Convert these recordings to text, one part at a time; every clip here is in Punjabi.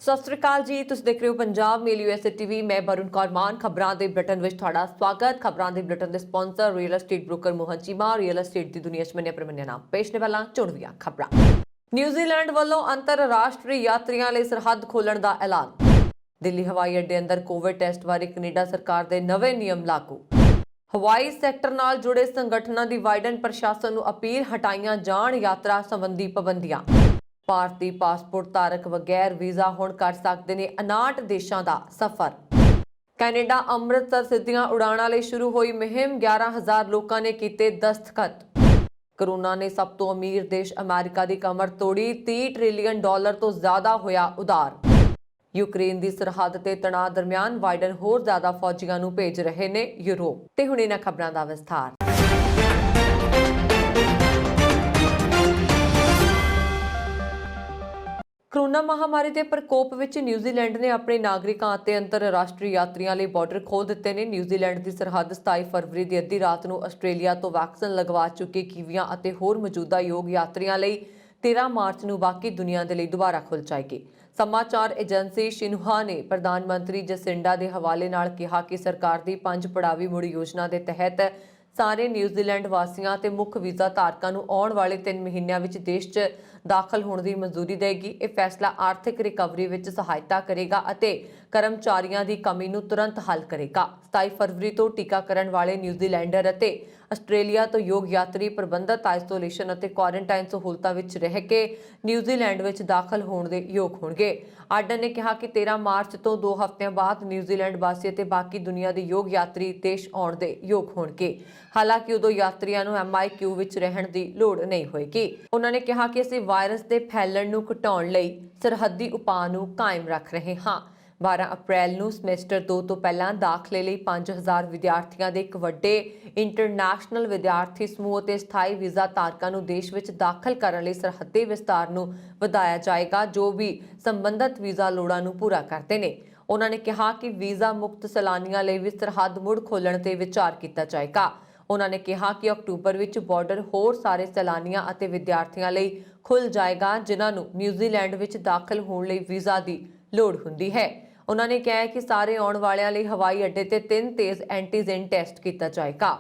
ਸਤਿ ਸ਼੍ਰੀ ਅਕਾਲ ਜੀ, ਤੁਸੀਂ ਦੇਖ ਰਹੇ ਹੋ ਪੰਜਾਬ ਮੇਲ USA TV। ਮੈਂ ਬरुण ਕੌਰ ਮਾਨ। ਖਬਰਾਂ ਦੇ ਬੁਲੇਟਿਨ ਵਿੱਚ ਤੁਹਾਡਾ ਸਵਾਗਤ। ਖਬਰਾਂ ਦੇ ਬੁਲੇਟਿਨ ਦੇ sponsor real estate broker Mohan Cheema. Real estate ਦੀ ਦੁਨੀਆ 'ਚ ਮੰਨਿਆ ਪ੍ਰਮੰਨਿਆ ਨਾਮ। ਪੇਸ਼ ਨੇ ਪਹਿਲਾਂ ਚੋਣਵੀਆਂ ਖਬਰਾਂ। ਨਿਊਜ਼ੀਲੈਂਡ ਵੱਲੋਂ ਅੰਤਰਰਾਸ਼ਟਰੀ ਯਾਤਰੀਆਂ ਲਈ ਸਰਹੱਦ ਖੋਲ੍ਹਣ ਦਾ ਐਲਾਨ। ਦਿੱਲੀ ਹਵਾਈ ਅੱਡੇ ਅੰਦਰ ਕੋਵਿਡ ਟੈਸਟ ਬਾਰੇ ਕੈਨੇਡਾ ਸਰਕਾਰ ਦੇ ਨਵੇਂ ਨਿਯਮ ਲਾਗੂ। ਹਵਾਈ ਸੈਕਟਰ ਨਾਲ ਜੁੜੇ ਸੰਗਠਨਾਂ ਦੀ ਬਾਈਡਨ ਪ੍ਰਸ਼ਾਸਨ ਨੂੰ ਅਪੀਲ, ਹਟਾਈਆਂ ਜਾਣ ਯਾਤਰਾ ਸੰਬੰਧੀ ਪਾਬੰਦੀਆਂ। ਭਾਰਤੀ ਪਾਸਪੋਰਟ ਧਾਰਕ ਬਗੈਰ ਵੀਜ਼ਾ ਹੁਣ ਕਰ ਸਕਦੇ ਨੇ 59 ਦੇਸ਼ਾਂ ਦਾ ਸਫ਼ਰ। ਕੈਨੇਡਾ ਅੰਮ੍ਰਿਤਸਰ ਸਿੱਧੀਆਂ ਉਡਾਣਾਂ ਲਈ ਸ਼ੁਰੂ ਹੋਈ ਮੁਹਿੰਮ, 11,000 ਲੋਕਾਂ ਨੇ ਕੀਤੇ ਦਸਤਖਤ। ਕਰੋਨਾ ਨੇ ਸਭ ਤੋਂ ਅਮੀਰ ਦੇਸ਼ ਅਮਰੀਕਾ ਦੀ ਕਮਰ ਤੋੜੀ, $30 ਟ੍ਰਿਲੀਅਨ ਤੋਂ ਜ਼ਿਆਦਾ ਹੋਇਆ ਉਧਾਰ। ਯੂਕਰੇਨ ਦੀ ਸਰਹੱਦ ਤੇ ਤਣਾਅ ਦਰਮਿਆਨ ਬਾਈਡਨ ਹੋਰ ਜ਼ਿਆਦਾ ਫੌਜੀਆਂ ਨੂੰ ਭੇਜ ਰਹੇ ਨੇ ਯੂਰਪ। ਤੇ ਹੁਣ ਇਹਨਾਂ ਖਬਰਾਂ ਦਾ ਵਿਸਥਾਰ। ਕੋਰੋਨਾ ਮਹਾਮਾਰੀ ਦੇ ਪ੍ਰਕੋਪ ਵਿੱਚ ਨਿਊਜ਼ੀਲੈਂਡ ਨੇ ਆਪਣੇ ਨਾਗਰਿਕਾਂ ਅਤੇ ਅੰਤਰਰਾਸ਼ਟਰੀ ਯਾਤਰੀਆਂ ਲਈ ਬਾਰਡਰ ਖੋਲ੍ਹ ਦਿੱਤੇ ਨੇ। ਨਿਊਜ਼ੀਲੈਂਡ ਦੀ ਸਰਹੱਦ 27 ਫਰਵਰੀ ਦੀ ਅੱਧੀ ਰਾਤ ਨੂੰ ਆਸਟ੍ਰੇਲੀਆ ਤੋਂ ਵੈਕਸੀਨ ਲਗਵਾ ਚੁੱਕੇ ਕੀਵੀਆਂ ਅਤੇ ਹੋਰ ਮੌਜੂਦਾ ਯੋਗ ਯਾਤਰੀਆਂ ਲਈ 13 ਮਾਰਚ ਨੂੰ ਬਾਕੀ ਦੁਨੀਆ ਦੇ ਲਈ ਦੁਬਾਰਾ ਖੁੱਲ੍ਹ ਜਾਏਗੀ। ਸਮਾਚਾਰ ਏਜੰਸੀ ਸ਼ਿਨਹੁਆ ਨੇ ਪ੍ਰਧਾਨ ਮੰਤਰੀ ਜਸਿੰਡਾ ਦੇ ਹਵਾਲੇ ਨਾਲ ਕਿਹਾ ਕਿ ਸਰਕਾਰ ਦੀ 5 ਪੜਾਵੀ ਮੁੜ ਯੋਜਨਾ ਦੇ ਤਹਿਤ ਸਾਰੇ ਨਿਊਜ਼ੀਲੈਂਡ ਵਾਸੀਆਂ ਤੇ ਮੁੱਖ ਵੀਜ਼ਾ ਧਾਰਕਾਂ ਨੂੰ ਆਉਣ ਵਾਲੇ 3 ਮਹੀਨਿਆਂ ਵਿੱਚ ਦੇਸ਼ 'ਚ ਦਾਖਲ ਹੋਣ ਦੀ ਮਨਜ਼ੂਰੀ ਦੇਗੀ। ਇਹ ਫੈਸਲਾ ਆਰਥਿਕ ਰਿਕਵਰੀ ਵਿੱਚ ਸਹਾਇਤਾ ਕਰੇਗਾ ਅਤੇ ਕਰਮਚਾਰੀਆਂ ਦੀ ਕਮੀ ਨੂੰ ਤੁਰੰਤ ਹੱਲ ਕਰੇਗਾ। 27 ਫਰਵਰੀ ਤੋਂ ਟੀਕਾਕਰਨ ਵਾਲੇ ਨਿਊਜ਼ੀਲੈਂਡਰ ਅਤੇ ਆਸਟ੍ਰੇਲੀਆ ਤੋਂ ਯੋਗ ਯਾਤਰੀ ਪ੍ਰਬੰਧਤ ਆਈਸੋਲੇਸ਼ਨ ਅਤੇ ਕੁਆਰੰਟਾਈਨ ਸਹੂਲਤਾਂ ਵਿੱਚ ਰਹਿ ਕੇ ਨਿਊਜ਼ੀਲੈਂਡ ਵਿੱਚ ਦਾਖਲ ਹੋਣ ਦੇ ਯੋਗ ਹੋਣਗੇ। ਆਰਡਨ ਨੇ ਕਿਹਾ ਕਿ 13 ਮਾਰਚ ਤੋਂ 2 ਹਫ਼ਤਿਆਂ ਬਾਅਦ ਨਿਊਜ਼ੀਲੈਂਡ ਵਾਸੀ ਅਤੇ ਬਾਕੀ ਦੁਨੀਆ ਦੇ ਯੋਗ ਯਾਤਰੀ ਦੇਸ਼ ਆਉਣ ਦੇ ਯੋਗ ਹੋਣਗੇ। ਹਾਲਾਂਕਿ ਉਦੋਂ ਯਾਤਰੀਆਂ ਨੂੰ MIQ ਵਿੱਚ ਰਹਿਣ ਦੀ ਲੋੜ ਨਹੀਂ ਹੋਏਗੀ। ਉਹਨਾਂ ਨੇ ਕਿਹਾ ਕਿ ਅਸੀਂ ਵਾਇਰਸ ਦੇ ਫੈਲਣ ਨੂੰ ਘਟਾਉਣ ਲਈ ਸਰਹੱਦੀ ਉਪਾਅ ਨੂੰ ਕਾਇਮ ਰੱਖ ਰਹੇ ਹਾਂ। 12 ਅਪ੍ਰੈਲ ਨੂੰ ਸਮੈਸਟਰ 2 ਤੋਂ ਪਹਿਲਾਂ ਦਾਖਲੇ ਲਈ 5,000 ਵਿਦਿਆਰਥੀਆਂ ਦੇ ਇੱਕ ਵੱਡੇ ਇੰਟਰਨੈਸ਼ਨਲ ਵਿਦਿਆਰਥੀ ਸਮੂਹ ਅਤੇ ਸਥਾਈ ਵੀਜ਼ਾ ਧਾਰਕਾਂ ਨੂੰ ਦੇਸ਼ ਵਿੱਚ ਦਾਖਲ ਕਰਨ ਲਈ ਸਰਹੱਦੀ ਵਿਸਤਾਰ ਨੂੰ ਵਧਾਇਆ ਜਾਏਗਾ, ਜੋ ਵੀ ਸੰਬੰਧਤ ਵੀਜ਼ਾ ਲੋੜਾਂ ਨੂੰ ਪੂਰਾ ਕਰਦੇ ਨੇ। ਉਹਨਾਂ ਨੇ ਕਿਹਾ ਕਿ ਵੀਜ਼ਾ ਮੁਕਤ ਸੈਲਾਨੀਆਂ ਲਈ ਵੀ ਸਰਹੱਦ ਮੁੜ ਖੋਲ੍ਹਣ ਤੇ ਵਿਚਾਰ ਕੀਤਾ ਜਾਏਗਾ। ਉਹਨਾਂ ਨੇ ਕਿਹਾ ਕਿ ਅਕਤੂਬਰ ਵਿੱਚ ਬਾਰਡਰ ਹੋਰ ਸਾਰੇ ਸੈਲਾਨੀਆਂ ਅਤੇ ਵਿਦਿਆਰਥੀਆਂ ਲਈ ਖੁੱਲ੍ਹ ਜਾਏਗਾ ਜਿਨ੍ਹਾਂ ਨੂੰ ਨਿਊਜ਼ੀਲੈਂਡ ਵਿੱਚ ਦਾਖਲ ਹੋਣ ਲਈ ਵੀਜ਼ਾ ਦੀ ਲੋੜ ਹੁੰਦੀ ਹੈ। ਉਹਨਾਂ ਨੇ ਕਿਹਾ ਕਿ ਸਾਰੇ ਆਉਣ ਵਾਲਿਆਂ ਲਈ ਹਵਾਈ ਅੱਡੇ ਤੇ 3 ਤੇਜ਼ ਐਂਟੀਜਨ ਟੈਸਟ ਕੀਤਾ ਜਾਏਗਾ।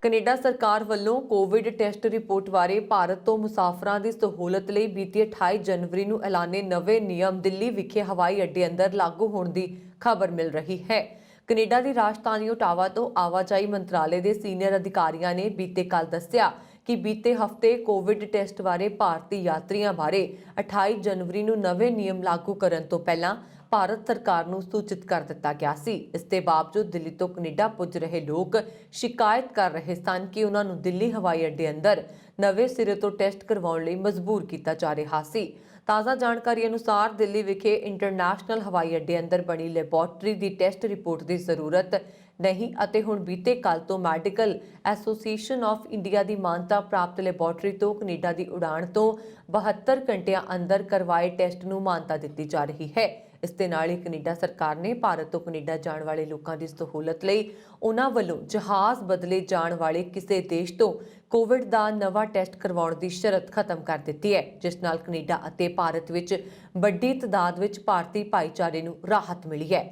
ਕੈਨੇਡਾ ਸਰਕਾਰ ਵੱਲੋਂ ਕੋਵਿਡ ਟੈਸਟ ਰਿਪੋਰਟ ਬਾਰੇ ਭਾਰਤ ਤੋਂ ਮੁਸਾਫਰਾਂ ਦੀ ਸਹੂਲਤ ਲਈ ਬੀਤੀ 28 ਜਨਵਰੀ ਨੂੰ ਐਲਾਨੇ ਨਵੇਂ ਨਿਯਮ ਦਿੱਲੀ ਵਿਖੇ ਹਵਾਈ ਅੱਡੇ ਅੰਦਰ ਲਾਗੂ ਹੋਣ ਦੀ ਖਬਰ ਮਿਲ ਰਹੀ ਹੈ। ਕੈਨੇਡਾ ਦੀ ਰਾਜਧਾਨੀ ਓਟਾਵਾ ਤੋਂ ਆਵਾਜਾਈ ਮੰਤਰਾਲੇ ਦੇ ਸੀਨੀਅਰ ਅਧਿਕਾਰੀਆਂ ਨੇ ਬੀਤੇ ਕੱਲ੍ਹ ਦੱਸਿਆ ਕਿ ਬੀਤੇ ਹਫ਼ਤੇ ਕੋਵਿਡ ਟੈਸਟ ਬਾਰੇ ਭਾਰਤੀ ਯਾਤਰੀਆਂ ਬਾਰੇ 28 ਜਨਵਰੀ ਨੂੰ ਨਵੇਂ ਨਿਯਮ ਲਾਗੂ ਕਰਨ ਤੋਂ ਪਹਿਲਾਂ ਭਾਰਤ ਸਰਕਾਰ ਨੂੰ ਸੂਚਿਤ ਕਰ ਦਿੱਤਾ ਗਿਆ ਸੀ। ਇਸ ਦੇ ਬਾਵਜੂਦ ਦਿੱਲੀ ਤੋਂ ਕੈਨੇਡਾ ਪੁੱਜ ਰਹੇ ਲੋਕ ਸ਼ਿਕਾਇਤ ਕਰ ਰਹੇ ਸਨ ਕਿ ਉਹਨਾਂ ਨੂੰ ਦਿੱਲੀ ਹਵਾਈ ਅੱਡੇ ਅੰਦਰ ਨਵੇਂ ਸਿਰੇ ਤੋਂ ਟੈਸਟ ਕਰਵਾਉਣ ਲਈ ਮਜਬੂਰ ਕੀਤਾ ਜਾ ਰਿਹਾ ਸੀ। ਤਾਜ਼ਾ ਜਾਣਕਾਰੀ ਅਨੁਸਾਰ ਦਿੱਲੀ ਵਿਖੇ ਇੰਟਰਨੈਸ਼ਨਲ ਹਵਾਈ ਅੱਡੇ ਅੰਦਰ ਬਣੀ ਲੈਬੋਰੇਟਰੀ ਦੀ ਟੈਸਟ ਰਿਪੋਰਟ ਦੀ ਜ਼ਰੂਰਤ ਨਹੀਂ ਅਤੇ ਹੁਣ ਬੀਤੇ ਕੱਲ੍ਹ ਤੋਂ ਮੈਡੀਕਲ ਐਸੋਸੀਏਸ਼ਨ ਆਫ ਇੰਡੀਆ ਦੀ ਮਾਨਤਾ ਪ੍ਰਾਪਤ ਲੈਬੋਰੇਟਰੀ ਤੋਂ ਕੈਨੇਡਾ ਦੀ ਉਡਾਣ ਤੋਂ 72 ਘੰਟਿਆਂ ਅੰਦਰ ਕਰਵਾਏ ਟੈਸਟ ਨੂੰ ਮਾਨਤਾ ਦਿੱਤੀ ਜਾ ਰਹੀ ਹੈ। ਇਸ ਦੇ ਨਾਲ ਹੀ ਕੈਨੇਡਾ ਸਰਕਾਰ ਨੇ ਭਾਰਤ ਤੋਂ ਕੈਨੇਡਾ ਜਾਣ ਵਾਲੇ ਲੋਕਾਂ ਦੀ ਸਹੂਲਤ ਲਈ ਉਹਨਾਂ ਵੱਲੋਂ ਜਹਾਜ਼ ਬਦਲੇ ਜਾਣ ਵਾਲੇ ਕਿਸੇ ਦੇਸ਼ ਤੋਂ ਕੋਵਿਡ ਦਾ ਨਵਾਂ ਟੈਸਟ ਕਰਵਾਉਣ ਦੀ ਸ਼ਰਤ ਖਤਮ ਕਰ ਦਿੱਤੀ ਹੈ, ਜਿਸ ਨਾਲ ਕੈਨੇਡਾ ਅਤੇ ਭਾਰਤ ਵਿੱਚ ਵੱਡੀ ਤਾਦਾਦ ਵਿੱਚ ਭਾਰਤੀ ਭਾਈਚਾਰੇ ਨੂੰ ਰਾਹਤ ਮਿਲੀ ਹੈ।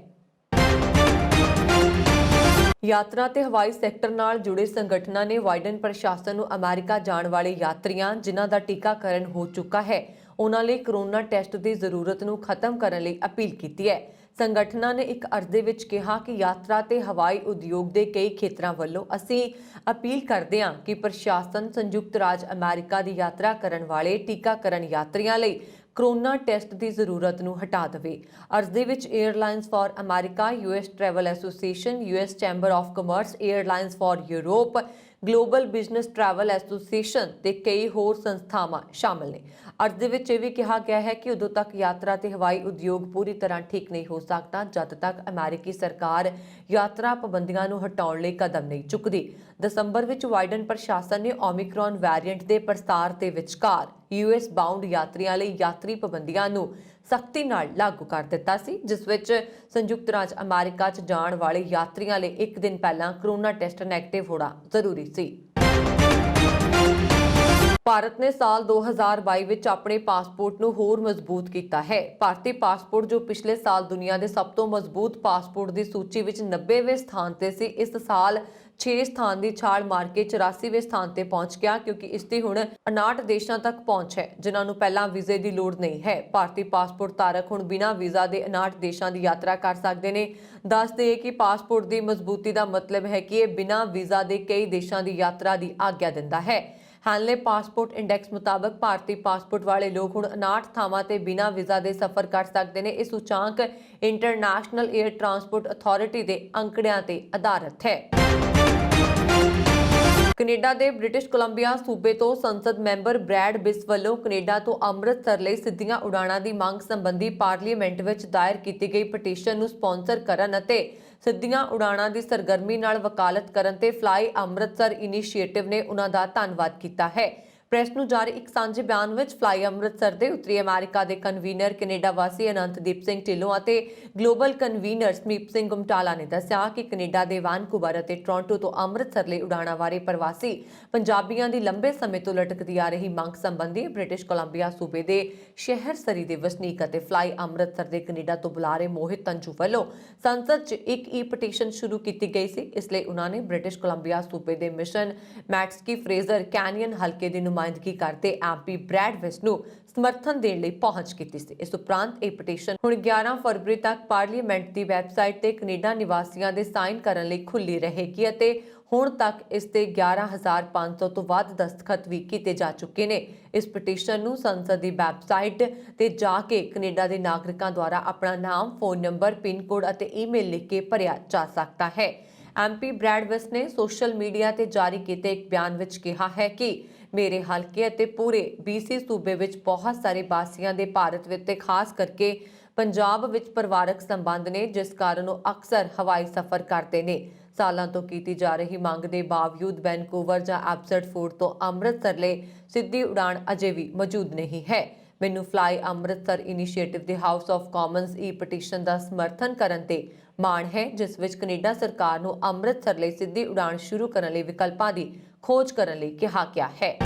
ਯਾਤਰਾ ਤੇ ਹਵਾਈ ਸੈਕਟਰ ਨਾਲ ਜੁੜੇ ਸੰਗਠਨਾਂ ਨੇ ਬਾਈਡਨ ਪ੍ਰਸ਼ਾਸਨ ਨੂੰ ਅਮਰੀਕਾ ਜਾਣ ਵਾਲੇ ਯਾਤਰੀਆਂ ਜਿਨ੍ਹਾਂ ਦਾ ਟੀਕਾਕਰਨ ਹੋ ਚੁੱਕਾ ਹੈ ਉਹਨਾਂ ਲਈ ਕੋਰੋਨਾ ਟੈਸਟ ਦੀ ਜ਼ਰੂਰਤ ਨੂੰ ਖਤਮ ਕਰਨ ਲਈ ਅਪੀਲ ਕੀਤੀ ਹੈ। ਸੰਗਠਨਾਂ ਨੇ ਇੱਕ ਅਰਜ਼ੀ ਵਿੱਚ ਕਿਹਾ ਕਿ ਯਾਤਰਾ ਤੇ ਹਵਾਈ ਉਦਯੋਗ ਦੇ ਕਈ ਖੇਤਰਾਂ ਵੱਲੋਂ ਅਸੀਂ ਅਪੀਲ ਕਰਦੇ ਹਾਂ ਕਿ ਪ੍ਰਸ਼ਾਸਨ ਸੰਯੁਕਤ ਰਾਜ ਅਮਰੀਕਾ ਦੀ ਯਾਤਰਾ ਕਰਨ ਵਾਲੇ ਟੀਕਾਕਰਨ ਯਾਤਰੀਆਂ ਲਈ ਕੋਰੋਨਾ ਟੈਸਟ ਦੀ ਜ਼ਰੂਰਤ ਨੂੰ ਹਟਾ ਦੇਵੇ। ਅਰਜ਼ੀ ਵਿੱਚ airlines for America, US travel association, US chamber of commerce, airlines for Europe, global business travel association ਤੇ ਕਈ ਹੋਰ ਸੰਸਥਾਵਾਂ ਸ਼ਾਮਲ ਨੇ। ਅਰਜ਼ੀ ਵਿੱਚ ਇਹ ਵੀ ਕਿਹਾ ਗਿਆ ਹੈ ਕਿ ਉਦੋਂ ਤੱਕ ਯਾਤਰਾ ਤੇ ਹਵਾਈ ਉਦਯੋਗ ਪੂਰੀ ਤਰ੍ਹਾਂ ਠੀਕ ਨਹੀਂ ਹੋ ਸਕਦਾ ਜਦ ਤੱਕ ਅਮਰੀਕੀ ਸਰਕਾਰ ਯਾਤਰਾ ਪਾਬੰਦੀਆਂ ਨੂੰ ਹਟਾਉਣ ਲਈ ਕਦਮ ਨਹੀਂ ਚੁੱਕਦੀ। ਦਸੰਬਰ ਵਿੱਚ ਬਾਈਡਨ ਪ੍ਰਸ਼ਾਸਨ ਨੇ ਓਮਿਕਰੋਨ ਵੈਰੀਐਂਟ ਦੇ ਪ੍ਰਸਾਰ ਦੇ ਵਿਚਕਾਰ US ਬਾਉਂਡ ਯਾਤਰੀਆਂ ਲਈ ਯਾਤਰੀ ਪਾਬੰਦੀਆਂ ਨੂੰ ਸਖਤੀ ਨਾਲ ਲਾਗੂ ਕਰ ਦਿੱਤਾ ਸੀ, ਜਿਸ ਵਿੱਚ ਸੰਯੁਕਤ ਰਾਜ ਅਮਰੀਕਾ 'ਚ ਜਾਣ ਵਾਲੇ ਯਾਤਰੀਆਂ ਲਈ 1 ਦਿਨ ਪਹਿਲਾਂ ਕੋਰੋਨਾ ਟੈਸਟ ਨੈਗੇਟਿਵ ਹੋਣਾ ਜ਼ਰੂਰੀ ਸੀ। ਭਾਰਤ ਨੇ ਸਾਲ 2022 ਵਿੱਚ ਆਪਣੇ ਪਾਸਪੋਰਟ ਨੂੰ ਹੋਰ ਮਜ਼ਬੂਤ ਕੀਤਾ ਹੈ। ਭਾਰਤੀ ਪਾਸਪੋਰਟ ਜੋ ਪਿਛਲੇ ਸਾਲ ਦੁਨੀਆ ਦੇ ਸਭ ਤੋਂ ਮਜ਼ਬੂਤ ਪਾਸਪੋਰਟ ਦੀ ਸੂਚੀ ਵਿੱਚ 90ਵੇਂ ਸਥਾਨ ਤੇ ਸੀ, ਇਸ ਸਾਲ 6 ਸਥਾਨ ਦੀ ਛਾਲ ਮਾਰ ਕੇ 84ਵੇਂ ਸਥਾਨ ਤੇ ਪਹੁੰਚ ਗਿਆ, ਕਿਉਂਕਿ ਇਸ ਦੀ ਹੁਣ 59 ਦੇਸ਼ਾਂ ਤੱਕ ਪਹੁੰਚ ਹੈ ਜਿਨ੍ਹਾਂ ਨੂੰ ਪਹਿਲਾਂ ਵੀਜ਼ੇ ਦੀ ਲੋੜ ਨਹੀਂ ਹੈ। ਭਾਰਤੀ ਪਾਸਪੋਰਟ ਧਾਰਕ ਹੁਣ ਬਿਨਾਂ ਵੀਜ਼ਾ ਦੇ 59 ਦੇਸ਼ਾਂ ਦੀ ਯਾਤਰਾ ਕਰ ਸਕਦੇ ਨੇ। ਦੱਸ ਦਈਏ ਕਿ ਪਾਸਪੋਰਟ ਦੀ ਮਜ਼ਬੂਤੀ ਦਾ ਮਤਲਬ ਹੈ ਕਿ ਇਹ ਬਿਨਾਂ ਵੀਜ਼ਾ ਦੇ ਕਈ ਦੇਸ਼ਾਂ ਦੀ ਯਾਤਰਾ ਦੀ ਆਗਿਆ ਦਿੰਦਾ ਹੈ। ਹੈਨਲੇ ਪਾਸਪੋਰਟ ਇੰਡੈਕਸ ਮੁਤਾਬਕ ਭਾਰਤੀ ਪਾਸਪੋਰਟ ਵਾਲੇ ਲੋਕ ਹੁਣ 59 ਥਾਵਾਂ ਤੇ ਬਿਨਾਂ ਵੀਜ਼ਾ ਦੇ ਸਫ਼ਰ ਕਰ ਸਕਦੇ ਨੇ। ਇਹ ਸੂਚਾਂਕ ਇੰਟਰਨੈਸ਼ਨਲ 에ਅਰ ਟਰਾਂਸਪੋਰਟ ਅਥਾਰਟੀ ਦੇ ਅੰਕੜਿਆਂ ਤੇ ਆਧਾਰਿਤ ਹੈ। ਕੈਨੇਡਾ ਦੇ ਬ੍ਰਿਟਿਸ਼ ਕੋਲੰਬੀਆ ਸੂਬੇ ਤੋਂ ਸੰਸਦ ਮੈਂਬਰ ਬ੍ਰੈਡ ਬਿਸ ਵੱਲੋਂ ਕੈਨੇਡਾ ਤੋਂ ਅੰਮ੍ਰਿਤਸਰ ਲਈ ਸਿੱਧੀਆਂ ਉਡਾਣਾਂ ਦੀ ਮੰਗ ਸੰਬੰਧੀ ਪਾਰਲੀਮੈਂਟ ਵਿੱਚ ਦਾਇਰ ਕੀਤੀ ਗਈ ਪਟੀਸ਼ਨ ਨੂੰ ਸਪਾਂਸਰ ਕਰਨ ਅਤੇ ਸਿੱਧੀਆਂ ਉਡਾਣਾਂ ਦੀ ਸਰਗਰਮੀ ਨਾਲ ਵਕਾਲਤ ਕਰਨ ਤੇ ਫਲਾਈ ਅੰਮ੍ਰਿਤਸਰ ਇਨੀਸ਼ੀਏਟਿਵ ਨੇ ਉਨ੍ਹਾਂ ਦਾ ਧੰਨਵਾਦ ਕੀਤਾ ਹੈ। ਪ੍ਰੈਸ ਨੂੰ ਜਾਰੀ ਇੱਕ ਸਾਂਝੇ ਬਿਆਨ ਵਿੱਚ ਫਲਾਈ ਅੰਮ੍ਰਿਤਸਰ ਦੇ ਉੱਤਰੀ ਅਮਰੀਕਾ ਦੇ ਕਨਵੀਨਰ ਕੈਨੇਡਾ ਵਾਸੀ ਅਨੰਤਦੀਪ ਸਿੰਘ ਢਿੱਲੋਂ ਅਤੇ ਗਲੋਬਲ ਕਨਵੀਨਰ ਸਮੀਪ ਸਿੰਘ ਗੁਮਟਾਲਾ ਨੇ ਦੱਸਿਆ ਕਿ ਕੈਨੇਡਾ ਦੇ ਵਾਨਕੂਵਰ ਅਤੇ ਟੋਰਾਂਟੋ ਤੋਂ ਅੰਮ੍ਰਿਤਸਰ ਲਈ ਉਡਾਣਾਂ ਬਾਰੇ ਪ੍ਰਵਾਸੀ ਪੰਜਾਬੀਆਂ ਦੀ ਲੰਬੇ ਸਮੇਂ ਤੋਂ ਲਟਕਦੀ ਆ ਰਹੀ ਮੰਗ ਸੰਬੰਧੀ ਬ੍ਰਿਟਿਸ਼ ਕੋਲੰਬੀਆ ਸੂਬੇ ਦੇ ਸ਼ਹਿਰ ਸਰੀ ਦੇ ਵਸਨੀਕ ਅਤੇ ਫਲਾਈ ਅੰਮ੍ਰਿਤਸਰ ਦੇ ਕੈਨੇਡਾ ਤੋਂ ਬੁਲਾਰੇ ਮੋਹਿਤ ਤੰਜੂ ਵੱਲੋਂ ਸੰਸਦ 'ਚ ਇੱਕ ਪਟੀਸ਼ਨ ਸ਼ੁਰੂ ਕੀਤੀ ਗਈ ਸੀ। ਇਸ ਲਈ ਉਨ੍ਹਾਂ ਨੇ ਬ੍ਰਿਟਿਸ਼ ਕੋਲੰਬੀਆ ਸੂਬੇ ਦੇ ਮਿਸ਼ਨ ਮੈਟਸਕੀ ਫਰੇਜ਼ਰ ਕੈਨੀਅਨ ਹਲਕੇ ਦੇ ਨੁਮਾਇੰਦਗੀ ਕਰਦੇ ਐਮਪੀ ਬ੍ਰੈਡ ਬਿਸ ਨੂੰ ਸਮਰਥਨ ਦੇਣ ਲਈ ਪਹੁੰਚ ਕੀਤੀ ਸੀ। ਇਸ ਉਪਰੰਤ ਇਹ ਪਟੀਸ਼ਨ ਹੁਣ 11 ਫਰਵਰੀ ਤੱਕ ਪਾਰਲੀਮੈਂਟ ਦੀ ਵੈਬਸਾਈਟ ਤੇ ਕੈਨੇਡਾ ਨਿਵਾਸੀਆਂ ਦੇ ਸਾਈਨ ਕਰਨ ਲਈ ਖੁੱਲੀ ਰਹੇਗੀ ਅਤੇ ਹੁਣ ਤੱਕ ਇਸ ਤੇ 11,500 ਤੋਂ ਵੱਧ ਦਸਤਖਤ ਵੀ ਕੀਤੇ ਜਾ ਚੁੱਕੇ ਨੇ। ਇਸ ਪਟੀਸ਼ਨ ਨੂੰ ਸੰਸਦ ਦੀ ਵੈਬਸਾਈਟ ਤੇ ਜਾ ਕੇ ਕੈਨੇਡਾ ਦੇ ਨਾਗਰਿਕਾਂ ਦੁਆਰਾ ਆਪਣਾ ਨਾਮ, ਫੋਨ ਨੰਬਰ, ਪਿਨ ਕੋਡ ਅਤੇ ਈਮੇਲ ਲਿਖ ਕੇ ਭਰਿਆ ਜਾ ਸਕਦਾ ਹੈ। ਐਮਪੀ ਬ੍ਰੈਡ ਬਿਸ ਨੇ ਸੋਸ਼ਲ ਮੀਡੀਆ ਤੇ ਜਾਰੀ ਕੀਤੇ ਇੱਕ ਬਿਆਨ ਵਿੱਚ ਕਿਹਾ ਹੈ ਕਿ ਮੇਰੇ ਹਲਕੇ ਅਤੇ ਪੂਰੇ BC ਸੂਬੇ ਵਿੱਚ ਬਹੁਤ ਸਾਰੇ ਵਾਸੀਆਂ ਦੇ ਭਾਰਤ ਵਿੱਚ ਤੇ ਖਾਸ ਕਰਕੇ ਪੰਜਾਬ ਵਿੱਚ ਪਰਿਵਾਰਕ ਸੰਬੰਧ ਨੇ, ਜਿਸ ਕਾਰਨ ਉਹ ਅਕਸਰ ਹਵਾਈ ਸਫ਼ਰ ਕਰਦੇ ਨੇ। ਸਾਲਾਂ ਤੋਂ ਕੀਤੀ ਜਾ ਰਹੀ ਮੰਗ ਦੇ ਬਾਵਜੂਦ ਵੈਨਕੂਵਰ ਜਾਂ ਐਬਸਟਫੋਰਡ ਤੋਂ ਅੰਮ੍ਰਿਤਸਰ ਲਈ ਸਿੱਧੀ ਉਡਾਣ ਅਜੇ ਵੀ ਮੌਜੂਦ ਨਹੀਂ ਹੈ। ਮੈਨੂੰ ਫਲਾਈ ਅੰਮ੍ਰਿਤਸਰ ਇਨੀਸ਼ੀਏਟਿਵ ਦੇ ਹਾਊਸ ਆਫ ਕਾਮਨਸ ਪਟੀਸ਼ਨ ਦਾ ਸਮਰਥਨ ਕਰਨ ਤੇ ਮਾਣ ਹੈ, ਜਿਸ ਵਿੱਚ ਕੈਨੇਡਾ ਸਰਕਾਰ ਨੂੰ ਅੰਮ੍ਰਿਤਸਰ ਲਈ ਸਿੱਧੀ ਉਡਾਣ ਸ਼ੁਰੂ ਕਰਨ ਲਈ ਵਿਕਲਪਾਂ ਦੀ ਖੋਜ ਕਰਨ ਲਈ ਕਿਹਾ ਗਿਆ ਹੈ।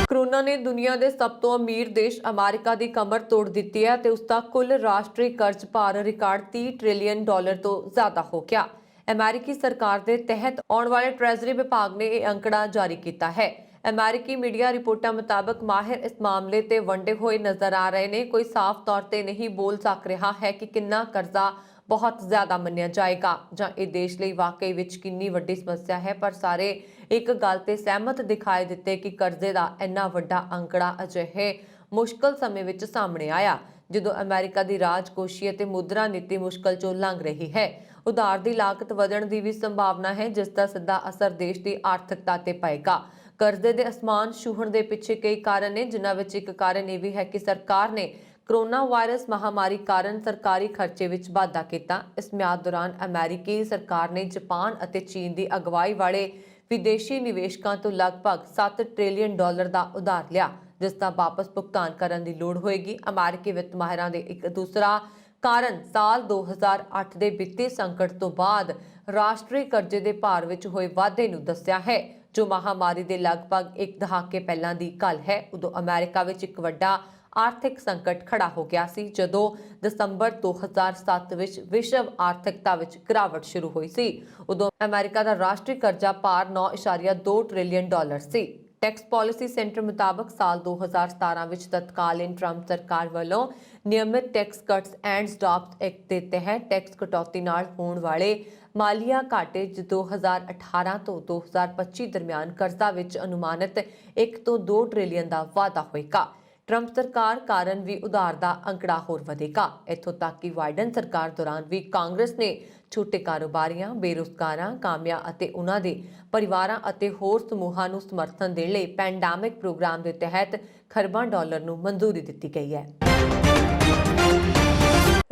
ਕੋਰੋਨਾ ਨੇ ਦੁਨੀਆ ਦੇ ਸਭ ਤੋਂ ਅਮੀਰ ਦੇਸ਼ ਅਮਰੀਕਾ ਦੀ ਕਮਰ ਤੋੜ ਦਿੱਤੀ ਹੈ ਤੇ ਉਸ ਦਾ ਕੁੱਲ ਰਾਸ਼ਟਰੀ ਕਰਜ਼ ਭਾਰ ਰਿਕਾਰਡ $30 ਟ੍ਰਿਲੀਅਨ ਤੋਂ ਜ਼ਿਆਦਾ ਹੋ ਗਿਆ। ਅਮਰੀਕੀ ਸਰਕਾਰ ਦੇ ਤਹਿਤ ਆਉਣ ਵਾਲੇ ਟ੍ਰੈਜਰੀ ਵਿਭਾਗ ਨੇ ਇਹ ਅੰਕੜਾ ਜਾਰੀ ਕੀਤਾ ਹੈ। ਅਮਰੀਕੀ ਮੀਡੀਆ ਰਿਪੋਰਟਾਂ ਮੁਤਾਬਕ ਮਾਹਿਰ ਇਸ ਮਾਮਲੇ ਤੇ ਵੰਡੇ ਹੋਏ ਨਜ਼ਰ ਆ ਰਹੇ ਨੇ। ਕੋਈ ਸਾਫ਼ ਤੌਰ ਤੇ ਨਹੀਂ ਬੋਲ ਸਕ ਰਿਹਾ ਹੈ ਕਿ ਕਿੰਨਾ ਕਰਜ਼ਾ ਬਹੁਤ ਜ਼ਿਆਦਾ ਮੰਨਿਆ ਜਾਏਗਾ ਜਾਂ ਇਹ ਦੇਸ਼ ਲਈ ਵਾਕਈ ਵਿੱਚ ਕਿੰਨੀ ਵੱਡੀ ਸਮੱਸਿਆ ਹੈ, ਪਰ ਸਾਰੇ ਇੱਕ ਗੱਲ ਤੇ ਸਹਿਮਤ ਦਿਖਾਈ ਦਿੱਤੇ ਕਿ ਕਰਜ਼ੇ ਦਾ ਇੰਨਾ ਵੱਡਾ ਅੰਕੜਾ ਅਜਿਹੇ ਮੁਸ਼ਕਲ ਸਮੇਂ ਵਿੱਚ ਸਾਹਮਣੇ ਆਇਆ ਜਦੋਂ ਅਮਰੀਕਾ ਦੀ ਰਾਜਕੋਸ਼ੀ ਅਤੇ ਮੁਦਰਾ ਨੀਤੀ ਮੁਸ਼ਕਲ ਚੋਂ ਲੰਘ ਰਹੀ ਹੈ। ਉਧਾਰ ਦੀ ਲਾਗਤ ਵਧਣ ਦੀ ਵੀ ਸੰਭਾਵਨਾ ਹੈ, ਜਿਸ ਦਾ ਸਿੱਧਾ ਅਸਰ ਦੇਸ਼ ਦੀ ਆਰਥਿਕਤਾ ਤੇ ਪਏਗਾ। ਕਰਜ਼ੇ ਦੇ ਅਸਮਾਨ ਛੂਹਣ ਦੇ ਪਿੱਛੇ ਕਈ ਕਾਰਨ ਨੇ, ਜਿਨ੍ਹਾਂ ਵਿੱਚ ਇੱਕ ਕਾਰਨ ਇਹ ਵੀ ਹੈ ਕਿ ਸਰਕਾਰ ਨੇ ਕੋਰੋਨਾ ਵਾਇਰਸ ਮਹਾਮਾਰੀ ਕਾਰਨ ਸਰਕਾਰੀ ਖਰਚੇ ਵਿੱਚ ਵਾਧਾ ਕੀਤਾ। ਇਸ ਮਿਆਦ ਦੌਰਾਨ ਅਮਰੀਕੀ ਸਰਕਾਰ ਨੇ ਜਾਪਾਨ ਅਤੇ ਚੀਨ ਦੀ ਅਗਵਾਈ ਵਾਲੇ ਵਿਦੇਸ਼ੀ ਨਿਵੇਸ਼ਕਾਂ ਤੋਂ ਲਗਭਗ $7 ਟ੍ਰਿਲੀਅਨ ਦਾ ਉਧਾਰ ਲਿਆ, ਜਿਸ ਦਾ ਵਾਪਸ ਭੁਗਤਾਨ ਕਰਨ ਦੀ ਲੋੜ ਹੋਏਗੀ। ਅਮਰੀਕੀ ਵਿੱਤ ਮਾਹਿਰਾਂ ਦੇ ਇੱਕ ਦੂਸਰਾ ਕਾਰਨ ਸਾਲ 2008 ਦੇ ਵਿੱਤੀ ਸੰਕਟ ਤੋਂ ਬਾਅਦ ਰਾਸ਼ਟਰੀ ਕਰਜ਼ੇ ਦੇ ਭਾਰ ਵਿੱਚ ਹੋਏ ਵਾਧੇ ਨੂੰ ਦੱਸਿਆ ਹੈ, ਜੋ ਮਹਾਮਾਰੀ ਦੇ ਲਗਭਗ ਇੱਕ ਦਹਾਕੇ ਪਹਿਲਾਂ ਦੀ ਗੱਲ ਹੈ। ਉਦੋਂ ਅਮਰੀਕਾ ਵਿੱਚ ਇੱਕ ਵੱਡਾ ਆਰਥਿਕ ਸੰਕਟ ਖੜਾ ਹੋ ਗਿਆ ਸੀ ਜਦੋਂ ਦਸੰਬਰ 2007 ਵਿੱਚ ਵਿਸ਼ਵ ਆਰਥਿਕਤਾ ਵਿੱਚ ਗਿਰਾਵਟ ਸ਼ੁਰੂ ਹੋਈ ਸੀ। ਉਦੋਂ ਅਮਰੀਕਾ ਦਾ ਰਾਸ਼ਟਰੀ ਕਰਜ਼ਾ ਭਾਰ $9.2 ਟ੍ਰਿਲੀਅਨ ਸੀ। ਟੈਕਸ ਪਾਲਿਸੀ ਸੈਂਟਰ ਮੁਤਾਬਕ ਸਾਲ 2017 ਵਿੱਚ ਤਤਕਾਲੀਨ ਟਰੰਪ ਸਰਕਾਰ ਵੱਲੋਂ ਨਿਯਮਿਤ tax cuts and stops act ਦੇ ਤਹਿਤ ਟੈਕਸ ਕਟੌਤੀ ਨਾਲ ਹੋਣ ਵਾਲੇ ਮਾਲੀਆ ਘਾਟੇ 2018 ਤੋਂ 2025 ਦਰਮਿਆਨ ਕਰਜ਼ਾ ਵਿੱਚ ਅਨੁਮਾਨਿਤ 1 ਤੋਂ 2 ਟ੍ਰਿਲੀਅਨ ਦਾ ਵਾਧਾ ਹੋਏਗਾ। ਟਰੰਪ ਸਰਕਾਰ ਕਾਰਨ ਵੀ ਉਧਾਰ ਦਾ ਅੰਕੜਾ ਹੋਰ ਵਧੇਗਾ। ਇੱਥੋਂ ਤੱਕ ਕਿ ਬਾਈਡਨ ਸਰਕਾਰ ਦੌਰਾਨ ਵੀ ਕਾਂਗਰਸ ਨੇ ਛੋਟੇ ਕਾਰੋਬਾਰੀਆਂ, ਬੇਰੁਜ਼ਗਾਰਾਂ, ਕਾਮਿਆਂ ਅਤੇ ਉਹਨਾਂ ਦੇ ਪਰਿਵਾਰਾਂ ਅਤੇ ਹੋਰ ਸਮੂਹਾਂ ਨੂੰ ਸਮਰਥਨ ਦੇਣ ਲਈ ਪੈਂਡੈਮਿਕ ਪ੍ਰੋਗਰਾਮ ਦੇ ਤਹਿਤ ਖਰਬਾਂ ਡਾਲਰ ਨੂੰ ਮਨਜ਼ੂਰੀ ਦਿੱਤੀ ਗਈ ਹੈ।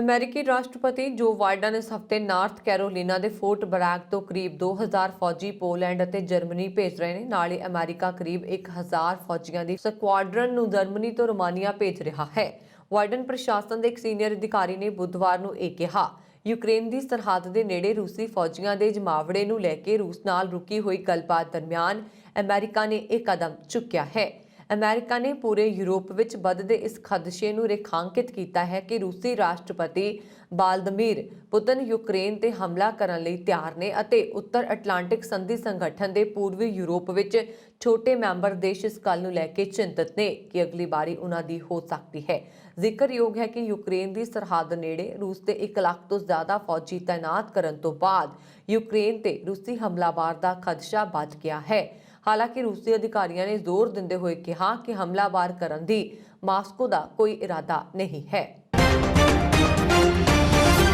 ਅਮਰੀਕੀ ਰਾਸ਼ਟਰਪਤੀ ਜੋ ਬਾਈਡਨ ਇਸ ਹਫ਼ਤੇ ਨਾਰਥ ਕੈਰੋਲੀਨਾ ਦੇ ਫੋਰਟ ਬਰੈਗ ਤੋਂ ਕਰੀਬ 2000 ਫੌਜੀ ਪੋਲੈਂਡ ਅਤੇ ਜਰਮਨੀ ਭੇਜ ਰਹੇ ਨੇ। ਨਾਲ ਹੀ ਅਮਰੀਕਾ ਕਰੀਬ 1000 ਫੌਜੀਆਂ ਦੀ ਸਕੁਆਡਰਨ ਨੂੰ ਜਰਮਨੀ ਤੋਂ ਰੋਮਾਨੀਆ ਭੇਜ ਰਿਹਾ ਹੈ। ਬਾਈਡਨ ਪ੍ਰਸ਼ਾਸਨ ਦੇ ਇੱਕ ਸੀਨੀਅਰ ਅਧਿਕਾਰੀ ਨੇ ਬੁੱਧਵਾਰ ਨੂੰ ਇਹ ਕਿਹਾ। ਯੂਕਰੇਨ ਦੀ ਸਰਹੱਦ ਦੇ ਨੇੜੇ ਰੂਸੀ ਫੌਜੀਆਂ ਦੇ ਜਮਾਵੜੇ ਨੂੰ ਲੈ ਕੇ ਰੂਸ ਨਾਲ ਰੁਕੀ ਹੋਈ ਗੱਲਬਾਤ ਦਰਮਿਆਨ ਅਮਰੀਕਾ ਨੇ ਇਹ ਕਦਮ ਚੁੱਕਿਆ ਹੈ। ਅਮਰੀਕਾ ਨੇ ਪੂਰੇ ਯੂਰਪ ਵਿੱਚ ਵੱਧਦੇ ਇਸ ਖਦਸ਼ੇ ਨੂੰ ਰੇਖਾਂਕਿਤ ਕੀਤਾ ਹੈ ਕਿ ਰੂਸੀ ਰਾਸ਼ਟਰਪਤੀ ਵਲਾਦੀਮੀਰ ਪੁਤਿਨ ਯੂਕਰੇਨ ਤੇ ਹਮਲਾ ਕਰਨ ਲਈ ਤਿਆਰ ਨੇ ਅਤੇ ਉੱਤਰ ਅਟਲਾਂਟਿਕ ਸੰਧੀ ਸੰਗਠਨ ਦੇ ਪੂਰਬੀ ਯੂਰਪ ਵਿੱਚ ਛੋਟੇ ਮੈਂਬਰ ਦੇਸ਼ ਇਸ ਗੱਲ ਨੂੰ ਲੈ ਕੇ ਚਿੰਤਤ ਨੇ ਕਿ ਅਗਲੀ ਵਾਰੀ ਉਹਨਾਂ ਦੀ ਹੋ ਸਕਦੀ ਹੈ। ਜ਼ਿਕਰਯੋਗ ਹੈ ਕਿ ਯੂਕਰੇਨ ਦੀ ਸਰਹੱਦ ਨੇੜੇ ਰੂਸ ਦੇ 1 ਲੱਖ ਤੋਂ ਜ਼ਿਆਦਾ ਫੌਜੀ ਤਾਇਨਾਤ ਕਰਨ ਤੋਂ ਬਾਅਦ ਯੂਕਰੇਨ ਤੇ ਰੂਸੀ ਹਮਲਾਵਰ ਦਾ ਖਦਸ਼ਾ ਵੱਧ ਗਿਆ ਹੈ। ਹਾਲਾਂਕਿ ਰੂਸੀ ਅਧਿਕਾਰੀਆਂ ਨੇ ਜ਼ੋਰ ਦਿੰਦੇ ਹੋਏ ਕਿਹਾ ਕਿ ਹਮਲਾਵਰ ਕਰਨ ਦੀ ਮਾਸਕੋ ਦਾ ਕੋਈ ਇਰਾਦਾ ਨਹੀਂ ਹੈ।